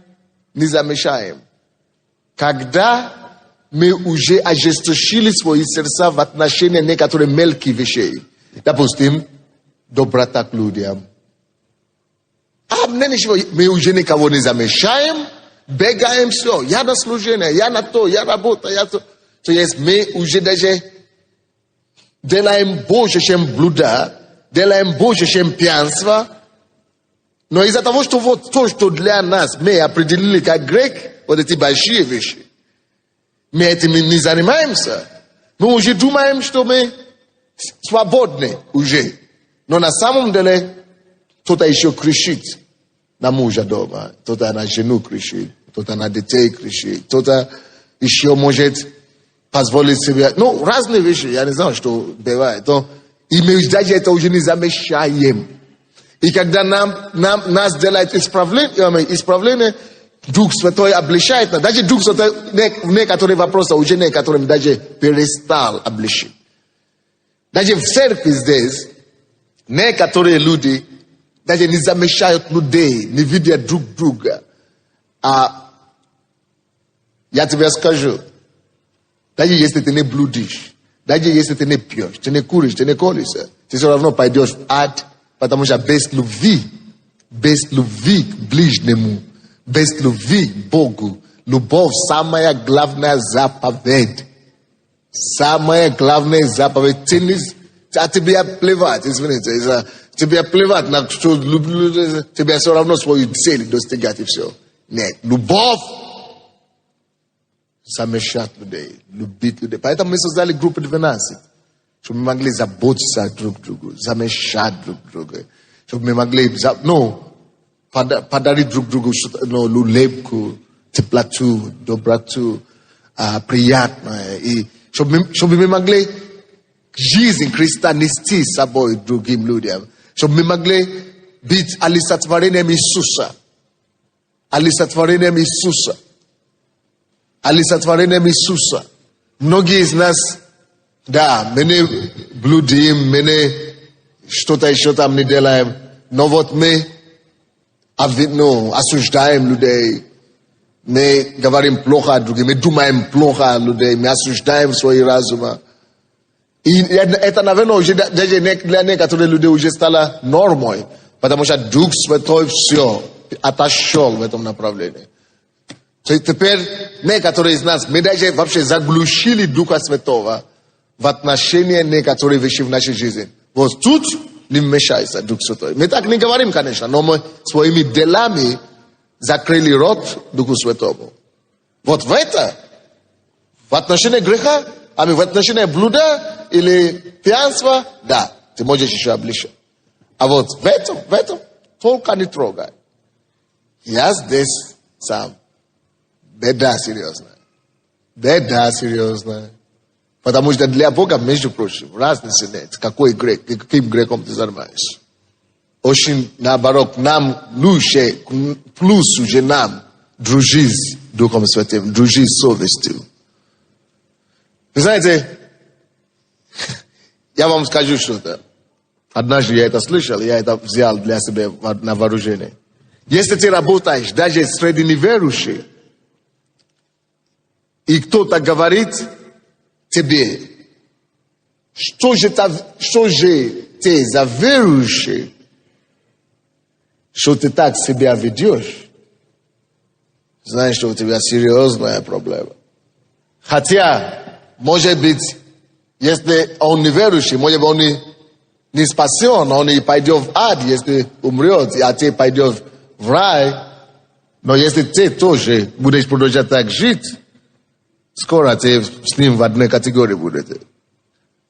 Когда мы уже ожесточили свои сердца в отношении некоторых мелких вещей. Допустим, доброта к людям. Мы уже никого не замешаем, бегаем все. Я на служение, я на то, я работаю, я то. То есть мы уже даже делаем больше, чем блуда, делаем больше, чем пьянство. Но из-за того, что вот то, что для нас мы определили как грех, вот эти большие вещи, мы этим не занимаемся. Мы уже думаем, что мы свободны уже. Но на самом деле кто-то еще кричит на мужа дома, кто-то на жену кричит, кто-то на детей кричит, кто-то еще может позволить себе, разные вещи, я не знаю, что бывает. И мы даже это уже не замечаем. И когда нас делает исправление, Дух Святой обличает нас. Даже Дух Святой в некоторые вопросы уже некоторым даже перестал обличить. Даже в церкви здесь некоторые люди даже не замечают людей, не видят друг друга. Я тебе скажу, даже если ты не блудишь, даже если ты не пьешь, ты не куришь, ты не колешься, ты все равно пойдешь в ад, потому что без любви к ближнему, без любви к Богу, любовь самая главная заповедь. Самая главная заповедь. Тебе плевать, извините, тебе плевать на что люблю, тебе все равно свою цель достигать и все. Нет, любовь замешать людей, любить людей. Поэтому мы создали группу 12, чтобы мы могли заботиться друг другу, замешать друг друга, чтобы мы могли, подарить друг другу улыбку, теплоту, доброту, приятное. И чтобы мы могли жизнь Христа нести с собой другим людям. Чтобы мы могли быть олицетворением Иисуса. Олицетворением Иисуса. Олицетворением Иисуса. Многие из нас, да, мы не блудим, мы не что-то еще там не делаем. Но вот мы осуждаем людей. Мы говорим плохо о других, мы думаем плохо о людей, мы осуждаем свои разумы. И это, наверное, уже даже для некоторых людей уже стало нормой, потому что Дух Святой все отошел в этом направлении. То есть теперь некоторые из нас, мы даже вообще заглушили Духа Святого в отношении некоторых вещей в нашей жизни. Вот тут не вмешается Дух Святой. Мы так не говорим, конечно, но мы своими делами закрыли рот Духу Святому. Вот в отношении греха, в отношении блуда или пьянства, да, ты можешь еще обличать. А вот в этом только не трогай. Я здесь сам. Беда серьезная. Потому что для Бога, между прочим, разницы нет. Каким грехом ты занимаешься. Очень наоборот, нам лучше, плюс уже нам дружить с Духом Святым, дружить с совестью. Вы знаете, я вам скажу что-то. Однажды я это слышал, я это взял для себя на вооружение. Если ты работаешь даже среди неверующих, и кто-то говорит тебе, что же ты за верующий, что ты так себя ведешь, знаешь, что у тебя серьезная проблема. Хотя, может быть, если он не верующий, может быть, он не спасен, он и пойдет в ад, если умрет, а ты пойдешь в рай. Но если ты тоже будешь продолжать так жить, скоро ты с ним в одной категории будете.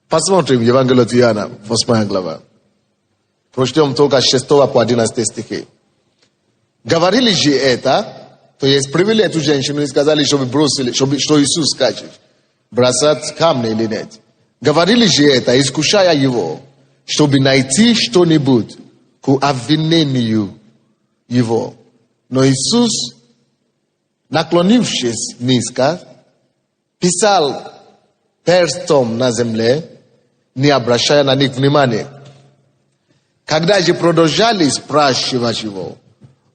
Посмотрим Евангелие от Иоанна, 8 глава. Прочтем только с 6 по 11 стихи. Говорили же это, то есть привели эту женщину и сказали, чтобы бросили, что Иисус скажет, бросать камни или нет. Говорили же это, искушая его, чтобы найти что-нибудь к обвинению его. Но Иисус, наклонившись низко, писал перстом на земле, не обращая на них внимания. Когда же продолжали спрашивать его,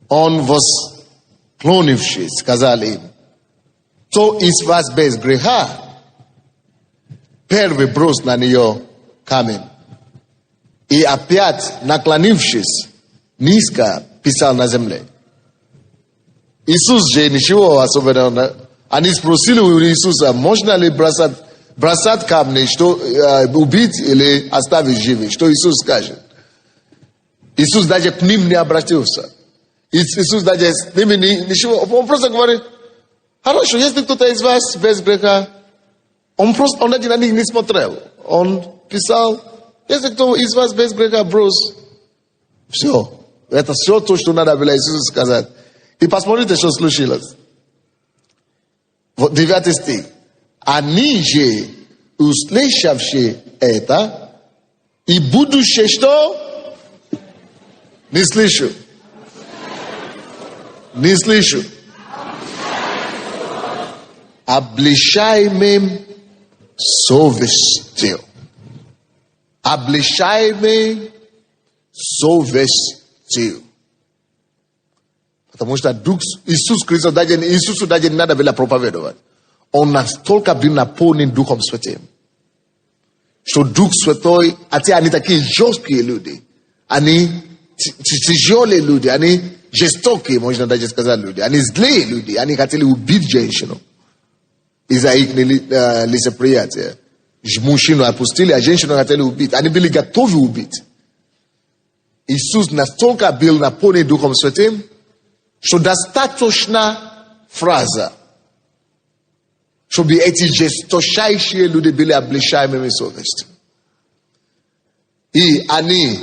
он, восклонившись, сказал им, кто из вас без греха, первый брось на нее камень. И опять, наклонившись, низко писал на земле. Иисус же ничего особенного. Они спросили у Иисуса, можно ли бросать камни, что убить или оставить живых? Что Иисус скажет? Иисус даже к ним не обратился. Иисус даже с ними ничего. Он просто говорит, хорошо, если кто-то из вас без греха, он даже на них не смотрел. Он писал, если кто из вас без греха, брось. Все. Это все то, что надо было Иисусу сказать. И посмотрите, что случилось. 9 стих. Они же, услышавшие это, и будущее что? Не слышу. Не слышу. Обличаемым совестью. Обличаемым совестью. Потому что Иисус Христос, Иисусу даже не надо было проповедовать. Он настолько был наполнен Духом Святым, что Дух Святой, они такие жесткие люди, они тяжелые люди, они жестокие, можно даже сказать, люди, они злые люди, они хотели убить женщину из-за их лицеприятия. Мужчину отпустили, а женщину хотели убить. Они были готовы убить. Иисус настолько был наполнен Духом Святым, что достаточно фраза, чтобы эти жесточайшие люди были обличаемыми совестью. И они,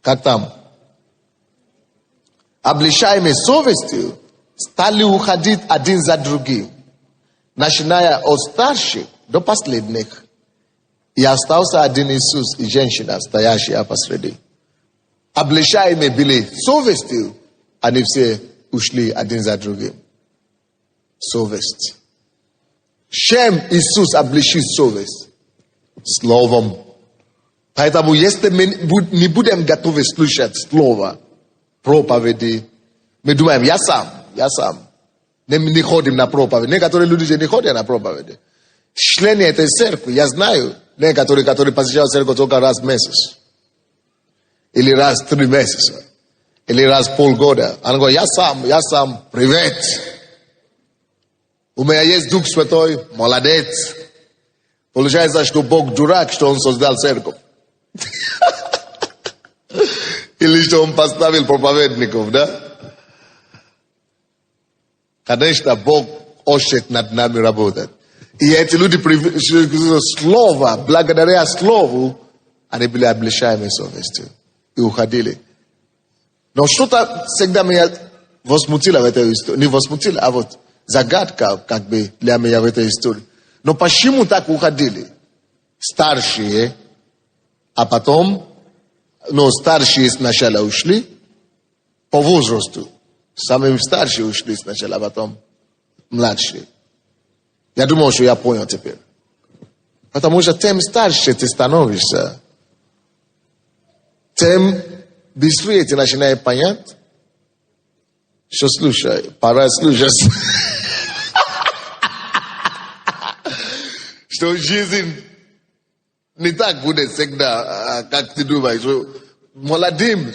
как там, обличаемые совестью, стали уходить один за другим, начиная от старших до последних. И остался один Иисус и женщина, стоящая посреди. Обличаемые были совестью, они все ушли один за другим. Совесть. Чем Иисус обличит совесть? Словом. Поэтому, если мы не будем готовы слушать слово, проповеди, мы думаем, я сам. Не ходим на проповедь. Некоторые люди же не ходят на проповедь. Члены этой церкви, я знаю, некоторые, которые посещают церковь только раз в месяц. Или раз в 3 месяца. Или раз в полгода. Они говорят, я сам, привет. У меня есть Дух Святой, молодец. Получается, что Бог дурак, что Он создал церковь. Или что Он поставил проповедников, да? Конечно, Бог хочет над нами работать. И эти люди, слово, благодаря слову, они были обличаемы совестью. И уходили. Но что-то всегда меня возмутило в этой истории. Не возмутило, а вот загадка, как бы, для меня в этой истории. Но почему так уходили? Старшие, а потом старшие сначала ушли по возрасту. Самые старшие ушли сначала, а потом младшие. Я думал, что я понял теперь. Потому что тем старше ты становишься, тем быстрее ты начинаешь понять, что слушай, пора слушать. Что жизнь не так будет всегда, как ты думаешь. Молодым,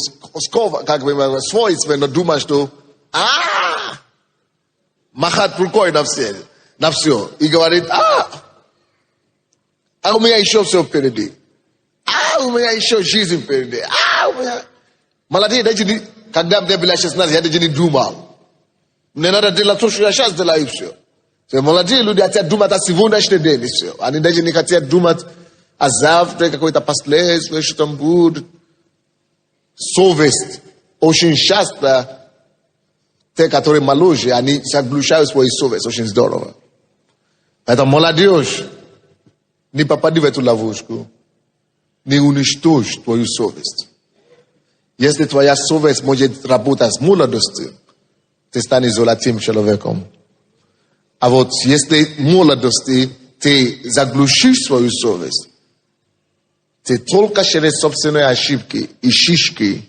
как бы свойственно думать, что махать рукой на все. И говорит, у меня еще все впереди. У меня еще жизнь впереди. Молодые, когда мне было 16, я даже не думал. Мне надо делать то, что я сейчас делаю, и все. Молодые люди хотят думать о сегодняшнем день, и все. Они даже не хотят думать о завтра, какое-то последствие, что там будет. Совесть. Очень часто те, которые моложе, они заглушают свою совесть. Очень здорово. Поэтому молодежь, не попади в эту ловушку. Не уничтожь твою совесть. Если твоя совесть может работать с молодостью, ты станешь золотым человеком. А вот если в молодости ты заглушишь свою совесть, ты только через собственные ошибки и шишки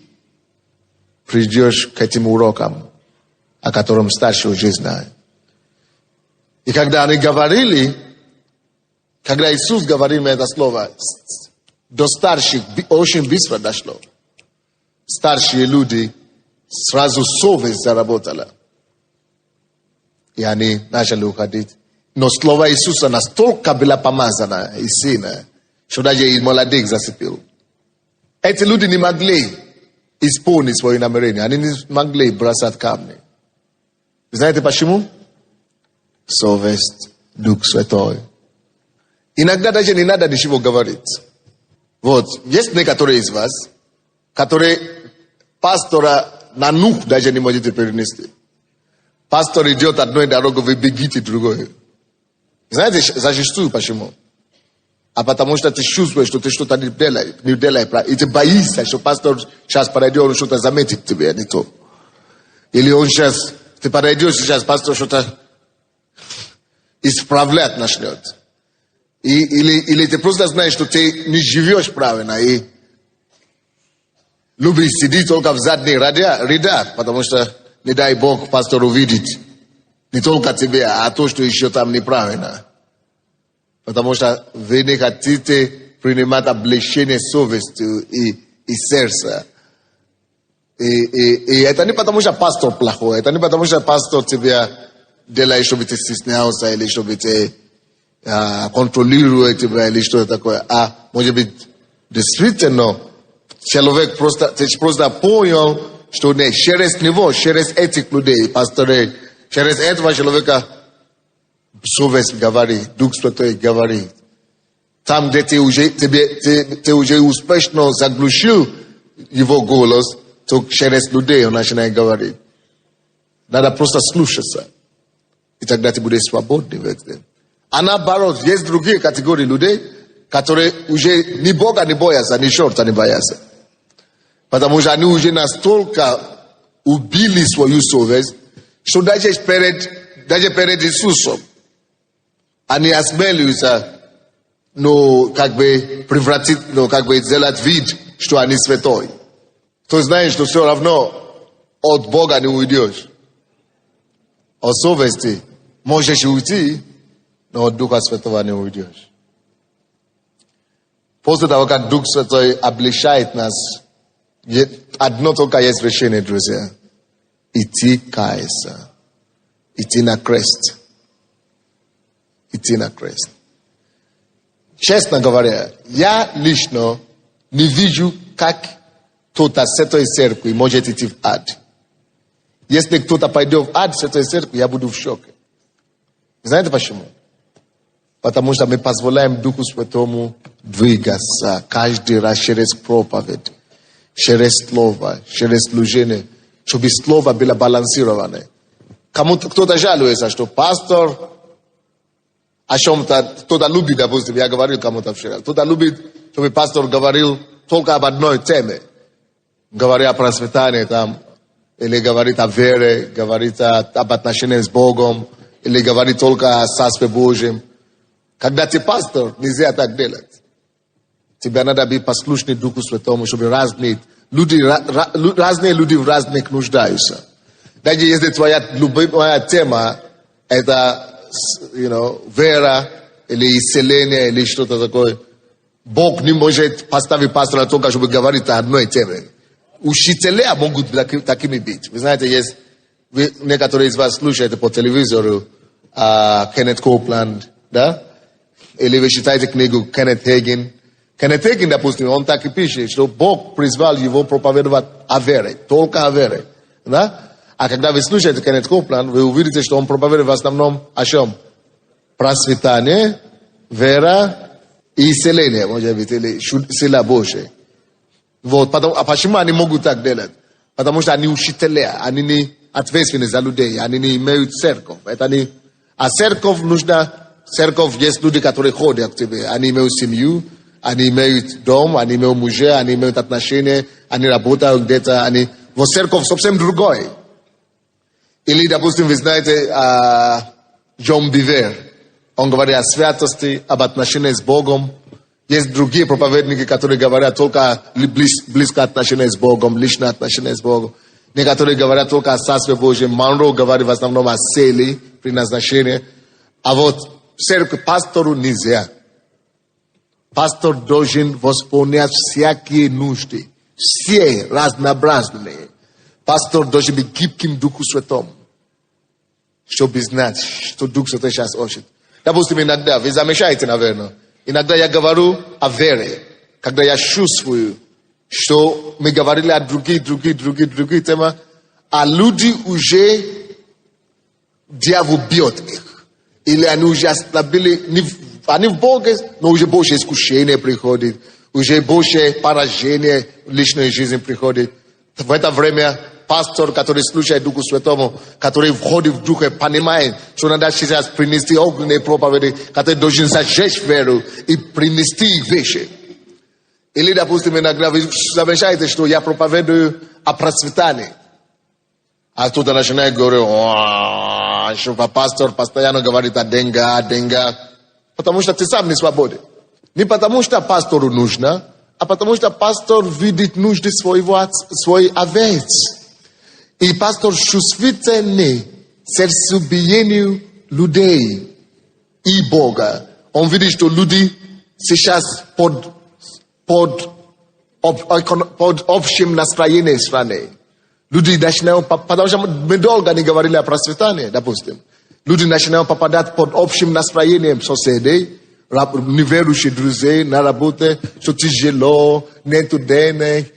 придешь к этим урокам, о котором старшие уже знают. И когда они говорили, когда Иисус говорил это слово, до старших очень быстро дошло. Старшие люди сразу совесть заработала. И они начали уходить. Но слово Иисуса настолько было помазано и сильно, что даже и молодых зацепил. Эти люди не могли исполнить свои намерения. Они не могли бросать камни. Знаете почему? Совесть, Дух Святой. Иногда даже не надо ничего говорить. Вот, есть некоторые из вас, которые пастора на нух даже не можете перенести. Пастор идет одной дорогой, вы бегите другой. Знаете, зачастую почему? А потому что ты чувствуешь, что ты что-то не делаешь. И ты боишься, что пастор сейчас подойдет, он что-то заметит тебе, а не то. Или он сейчас, ты подойдешь сейчас, пастор что-то исправлять начнет. Или ты просто знаешь, что ты не живешь правильно и любишь сидеть только в задних рядах, потому что, не дай Бог, пастор увидит не только тебя, а то, что еще там неправильно. Потому что вы не хотите принимать облегчение совестью и сердца. И это не потому, что пастор плохой, это не потому, что пастор тебя делает, чтобы ты стеснялся, или чтобы ты контролирует тебя, или что-то такое. А может быть, действительно, человек просто понял, что не через него, через этих людей, пасторы, через этого человека совесть говорит, Дух Святой говорит. Там, где ты уже успешно заглушил его голос, то через людей он начинает говорить. Надо просто слушаться. И тогда ты будешь свободный в этом. А наоборот, есть другие категории людей, которые уже ни Бога не боятся, ни черта не боятся. Потому что они уже настолько убили свою совесть, что даже перед Иисусом они осмеливаются, превратить, сделать вид, что они святой. То знаешь, что все равно от Бога не уйдешь. От совести можешь уйти, но от Духа Святого не уйдешь. После того, как Дух Святой облегчает нас, одно только есть решение, друзья. Идти каяться. Идти на крест. Идти на крест. Честно говоря, я лично не вижу, как кто-то с этой церкви может идти в ад. Если кто-то пойдет в ад с этой церкви, я буду в шоке. Знаете почему? Потому что мы позволяем Духу Святому двигаться каждый раз через проповедь, через слово, через служение, чтобы слово было балансировано. Кто-то жалуется, что пастор о чем-то, кто-то любит, допустим, я говорил кому-то вчера, кто-то любит, чтобы пастор говорил только об одной теме. Говоря о просветании, там, или говорит о вере, говорит об отношениях с Богом, или говорит только о Царстве Божьем. Когда ты пастор, нельзя так делать. Тебе надо быть послушным Духу Святому, чтобы разные люди в разных нуждаются. Даже если твоя любимая тема это, вера, или исцеление, или что-то такое, Бог не может поставить пастора только, чтобы говорить о одной теме. Учителя могут такими быть. Вы знаете, некоторые из вас слушают по телевизору Кеннет Копланд, да? Или вы читаете книгу Кеннет Хейген. Кеннет Хейген, допустим, он так и пишет, что Бог призвал его проповедовать о вере, только о вере. Да? А когда вы слушаете Кеннет Копланд, вы увидите, что он проповедует в основном о чем? Просветание, вера и исцеление, может быть, или сила Божия. Вот, а почему они могут так делать? Потому что они учителя, они не ответственны за людей, они не имеют церковь. А церковь нужна, церковь есть люди, которые ходят к тебе, они имеют семью, они имеют дом, они имеют мужа, они имеют отношения, они работают где-то, вот церковь совсем другой. Или, допустим, вы знаете, Джон Бивер, он говорит о святости, об отношениях с Богом. Есть другие проповедники, которые говорят только о близком отношении с Богом, личное отношение с Богом. Некоторые говорят только о Царстве Божьем. Монро говорит в основном о цели, предназначении. А вот церковь пастору нельзя. Пастор должен восполнять всякие нужды. Все разнообразные. Пастор должен быть гибким Духу Святому. Чтобы знать, что Дух Святой сейчас учит. Допустим, иногда, вы замечаете, наверное, иногда я говорю о вере, когда я чувствую, что мы говорили о других темах, а люди уже, дьявол бьет их. Или они уже ослабили, они в Боге, но уже больше искушения приходит, уже больше поражения в личной жизни приходит. В это время пастор, который слушает Духу Святому, который входит в Духа, понимает, что надо сейчас принести огненные проповеди, который должен зажечь веру и принести их вещи. Или, допустим, иногда вы замечаете, что я проповедую о процветании. А кто-то начинает говорить, что пастор постоянно говорит о деньгах. Потому что ты сам не свободен. Не потому что пастору нужно, а потому что пастор видит нужды своей овец. И пастор чувствительный сердцебиению людей и Бога. Он видит, что люди сейчас под общим настроением страны. Люди начинают, потому что мы долго не говорили о процветании, допустим. Люди начинают попадать под общим настроением соседей, неверующих друзей на работе, что тяжело, нету денег,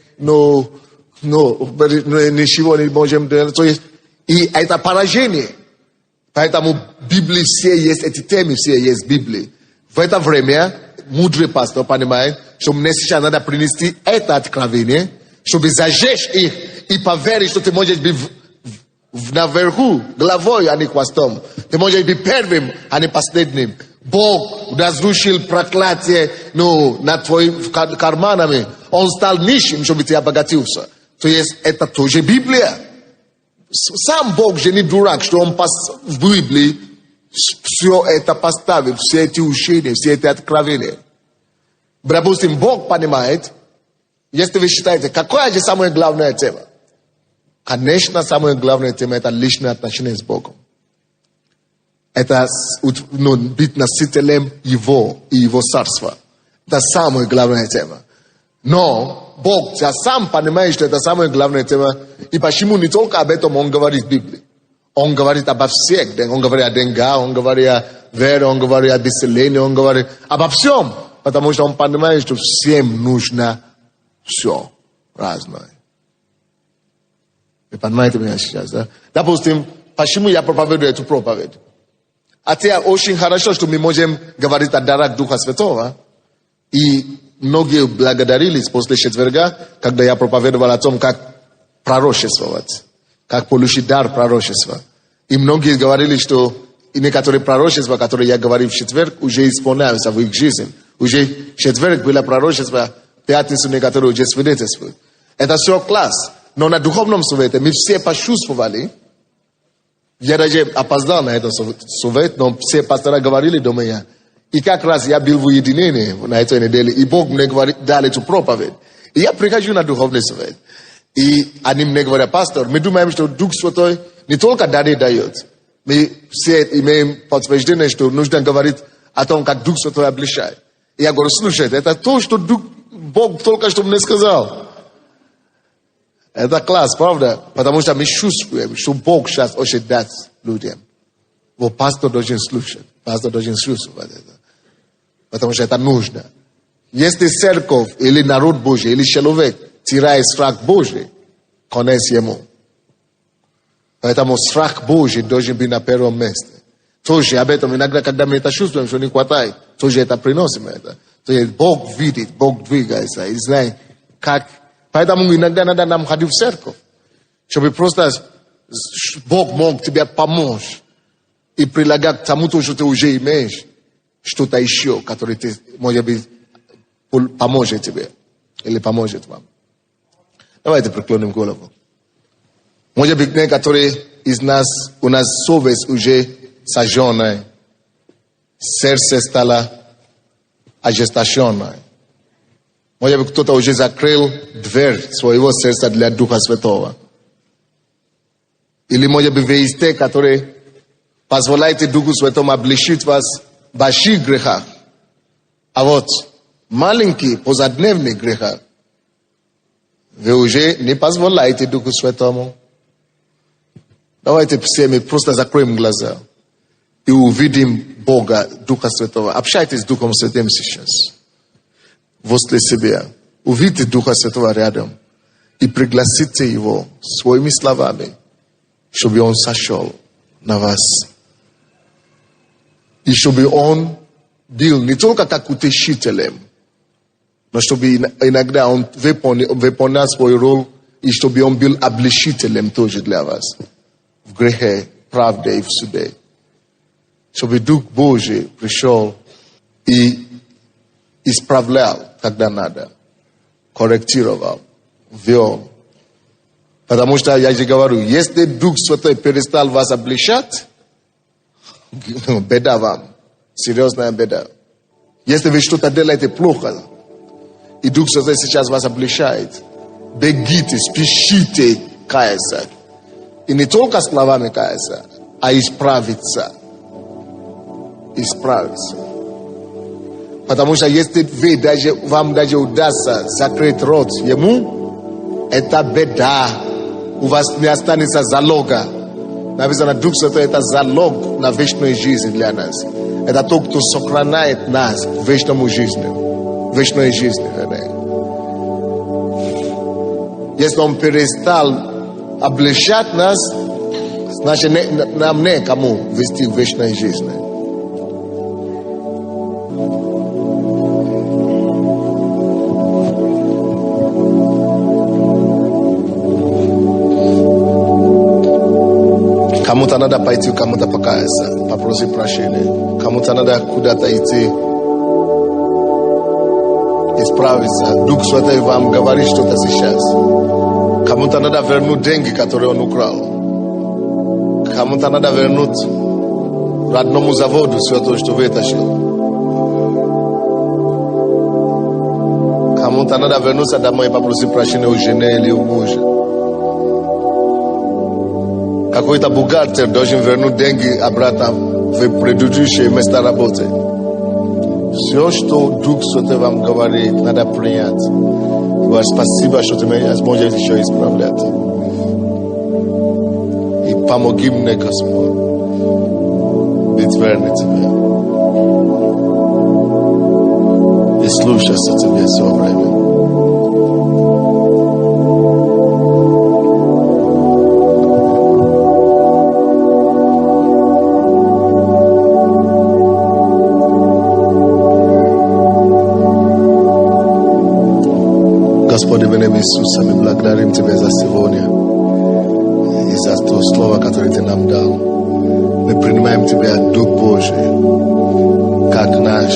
ничего не можем делать. И это поражение. Поэтому в Библии все есть эти темы, все есть в Библии. В это время мудрый пастор понимает, что мне сейчас надо принести это откровение, чтобы зажечь их и поверить, что ты можешь быть наверху, головой, а не хвостом. Ты можешь быть первым, а не последним. Бог разрушил проклятие над твоими карманами. Он стал нищим, чтобы ты обогатился. То есть это тоже Библия. Сам Бог же не дурак, что он в Библии все это поставил, все эти учения, все эти откровения. Допустим, Бог понимает, если вы считаете, какая же самая главная тема? Конечно, самая главная тема – это личное отношение с Богом. Это быть носителем Его и Его Царства. Это самая главная тема. Но Бог сам понимает, что это самая главная тема. И почему не только об этом Он говорит в Библии. Он говорит обо всех. Он говорит о деньгах, Он говорит о вере, Он говорит о исцелении, Он говорит обо всем. Потому что Он понимает, что всем нужно все разное. Вы понимаете меня сейчас, да? Допустим, почему я проповедую эту проповедь? Хотя очень хорошо, что мы можем говорить о дарах Духа Святого. И многие благодарились после четверга, когда я проповедовал о том, как пророчествовать, как получить дар пророчества. И многие говорили, что и некоторые пророчества, которые я говорил в четверг, уже исполняются в их жизни. Уже в четверг было пророчество пятницу некоторые уже свидетельствуют. Это все класс. Но на духовном совете мы все почувствовали, я даже опоздал на этот совет, но все пастора говорили до меня. И как раз я был в уединении на этой неделе, и Бог мне дал эту проповедь. И я прихожу на духовный совет. И они мне говорят: пастор, мы думаем, что Дух Святой не только дары дает. Мы все имеем подтверждение, что нужно говорить о том, как Дух Святой обличает. И я говорю: слушайте, это то, что Бог только что мне сказал. Это класс, правда? Потому что мы чувствуем, что Бог сейчас очень даст людям. Вот пастор должен слушать. Пастор должен чувствовать это. Потому что это нужно. Если церковь или народ Божий, или человек теряет страх Божий, конец ему. Поэтому страх Божий должен быть на первом месте. Тоже об этом иногда, когда мы это чувствуем, что не хватает, тоже это приносим это. То есть Бог видит, Бог двигается и знает, как. Поэтому иногда надо нам ходить в церковь, чтобы просто Бог мог тебе помочь и прилагать к тому, что ты уже имеешь, что-то еще, которое ты, может быть, поможет тебе или поможет вам. Давайте преклоним голову. Может быть, некоторые из нас, у нас совесть уже сожженная, сердце стало ожесточенное. Может быть, кто-то уже закрыл дверь своего сердца для Духа Святого. Или, может быть, вы есть те, которые позволяете Духу Святому обличить вас в больших грехах. А вот маленькие, позадневные греха вы уже не позволяете Духу Святому. Давайте все мы просто закроем глаза и увидим Бога, Духа Святого. Общайтесь с Духом Святым сейчас. Возле себя. Увидите Духа Святого рядом и пригласите Его своими словами, чтобы Он сошел на вас. И чтобы Он был не только как утешителем, но чтобы иногда Он выполнял свою роль, и чтобы Он был обличителем тоже для вас. В грехе, правде и в суде. Чтобы Дух Божий пришел и исправлял, когда надо, корректировал, вел. Потому что я же говорю, если Дух Святой перестал вас обличать, беда вам, серьезная беда. Если вы что-то делаете плохо, и Дух Святой сейчас вас обличает, бегите, спешите каяться. И не только словами каяться, а исправиться. Исправиться. Потому что если вам даже удастся закрыть рот ему, это беда. У вас не останется залога. Написано, Дух Святой — это залог на вечную жизнь для нас. Это тот, кто сохраняет нас в вечному жизни. В вечной жизни. Если Он перестал обличать нас, значит, нам некому вести в вечной жизни. Кому-то надо пойти, кому-то покаяться, попросить прощения. Кому-то надо куда-то идти, исправиться. Дух Святой вам говорит что-то сейчас. Кому-то надо вернуть деньги, которые он украл. Кому-то надо вернуть родному заводу все то, что вытащил. Кому-то надо вернуться домой и попросить прощения у жены или у мужа. Какой-то бухгалтер должен вернуть деньги обратно в предыдущее место работы. Все, что Дух Святой вам говорит, надо принять. И спасибо, что ты меня сможешь еще исправлять. И помоги мне, Господь, быть верным тебе. И слушаться тебе все время. Господи, в имя Иисуса, мы благодарим Тебя за сегодня и за то слово, которое Ты нам дал. Мы принимаем Тебя, Дух Божий, как наш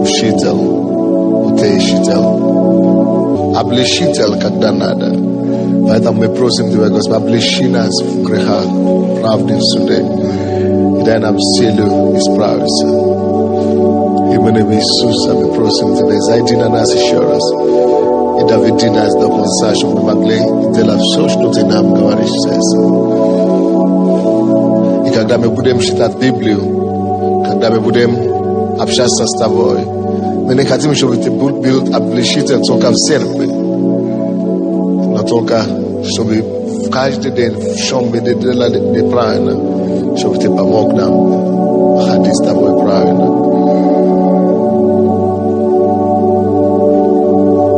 учитель, утешитель. обличитель, когда надо. Поэтому мы просим Тебя, Господи, обличи нас в грехах, правде в суде. И дай нам силу исправиться. Именем Иисуса мы просим Тебя, зайди на нас еще раз. И доведи нас до конца, чтобы мы могли делать все, что Ты нам говоришь сейчас. И когда мы будем читать Библию, когда мы будем общаться с Тобой, мы не хотим, чтобы Ты был обличитель только в церкви, но только чтобы в каждый день, в чем мы делали неправильно, чтобы Ты помог нам ходить с Тобой правильно.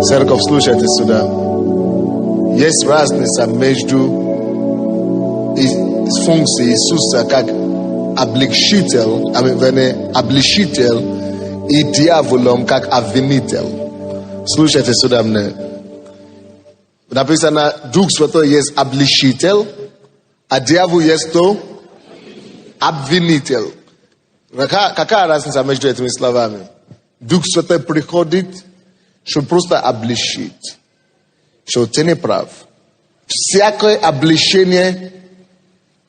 Церковь, слушайте сюда. Есть разница между функцией Иисуса как обличитель и дьяволом как обвинитель. Слушайте сюда мне. Написано, Дух Святой есть обличитель, а дьявол есть кто? Обвинитель. Какая разница между этими словами? Дух Святой приходит, чтобы просто обличить, что ты не прав. Всякое обличение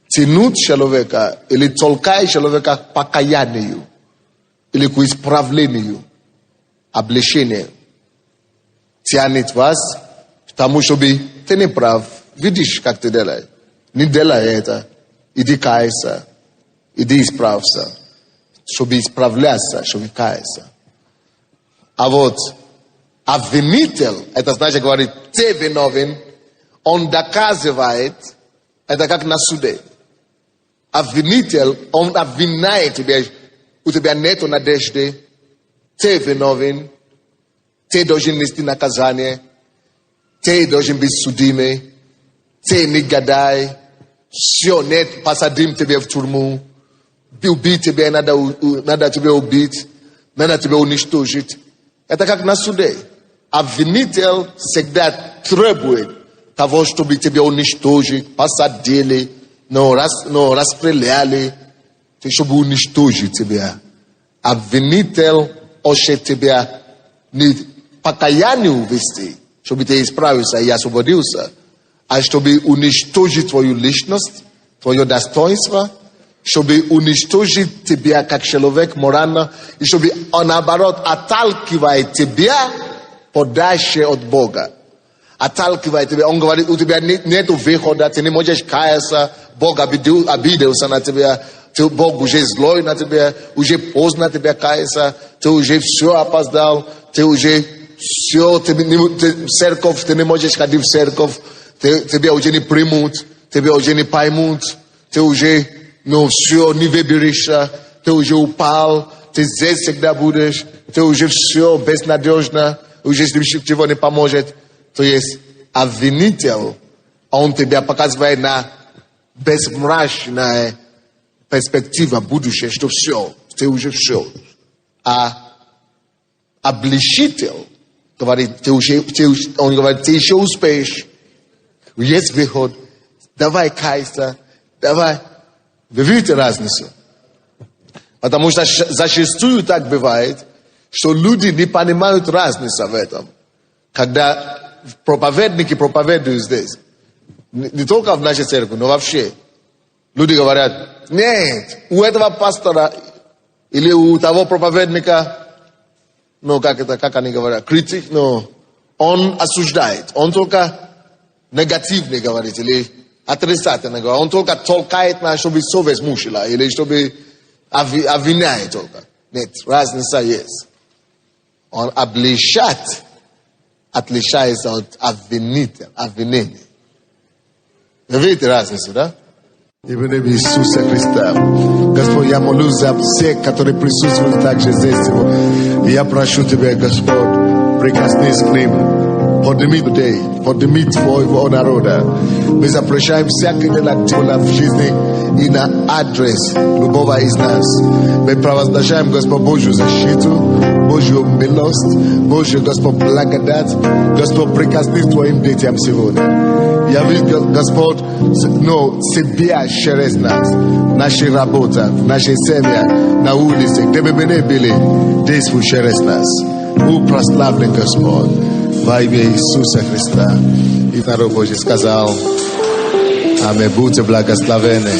тянут человека или толкает человека к покаянию или к исправлению. Обличение тянет вас к тому, чтобы ты не прав. Видишь, как ты делаешь. Не делай это. Иди кайся. Иди исправься. Чтобы исправляться, чтобы каяться. А вот обвинитель, это значит говорит, ты виновен, он доказывает, это как на суде. Обвинитель, он обвиняет тебя, у тебя нет надежды, ты виновен, ты должен нести наказание, ты должен быть судимый, ты негодяй, все, нет, посадим тебя в тюрьму, убить тебя, надо тебя убить, надо тебя уничтожить. Это как на суде. Обвинитель всегда требует того, чтобы тебя уничтожить, посадили, но расстреляли, чтобы уничтожить тебя. Обвинитель хочет тебя не покаянию вести, чтобы ты исправился и освободился, а чтобы уничтожить твою личность, твое достоинство, чтобы уничтожить тебя как человек морально, и чтобы он, наоборот, отталкивает тебя подальше от Бога. Отталкивает тебя. Он говорит, у тебя нет выхода, ты не можешь каяться, Бог обиделся на тебя, Бог уже злой на тебя, уже поздно тебя каяться, ты уже все опоздал, ты уже все, в церковь, ты не можешь ходить в церковь, тебя уже не примут, тебя уже не поймут, ты уже, все, не выберешься, ты уже упал, ты здесь всегда будешь, ты уже все безнадежно, уже ничего не поможет. То есть обвинитель, он тебя показывает на безмрачная перспектива будущего, что все, ты уже все. А обличитель говорит, он говорит, ты еще успеешь, есть выход, давай кайся, давай. Вы видите разницу? Потому что зачастую так бывает, что люди не понимают разницы в этом. Когда проповедники проповедуют здесь, не только в нашей церкви, но вообще, люди говорят, нет, у этого пастора или у того проповедника, как они говорят, критик, он осуждает, он только негативно говорит, или отрицательно говорит, он только толкает нас, чтобы совесть мучила, или чтобы обвиняет только. Нет, разница есть. Он обличает, отличается от обвинения. Вы видите разницу, да? Именем Иисуса Христа. Господь, я молюсь за всех, которые присутствуют также здесь. И я прошу Тебя, Господь, прикоснись к ним. Подними Твоего народа. Мы запрещаем всякий негатив в жизни и на адрес любого из нас. Мы провозглашаем, Господь, Божью защиту, Божью милость, Божью, Господь, благодать. Господь, прикоснись Твоим детям сегодня. Я вижу, Господь, себя через нас, в нашей работе, в нашей семье, на улице, где бы мы ни были, действуй через нас. Будь прославлен, Господь. во имя Иисуса Христа. И народ Божий сказал: Аминь, будьте благословенны.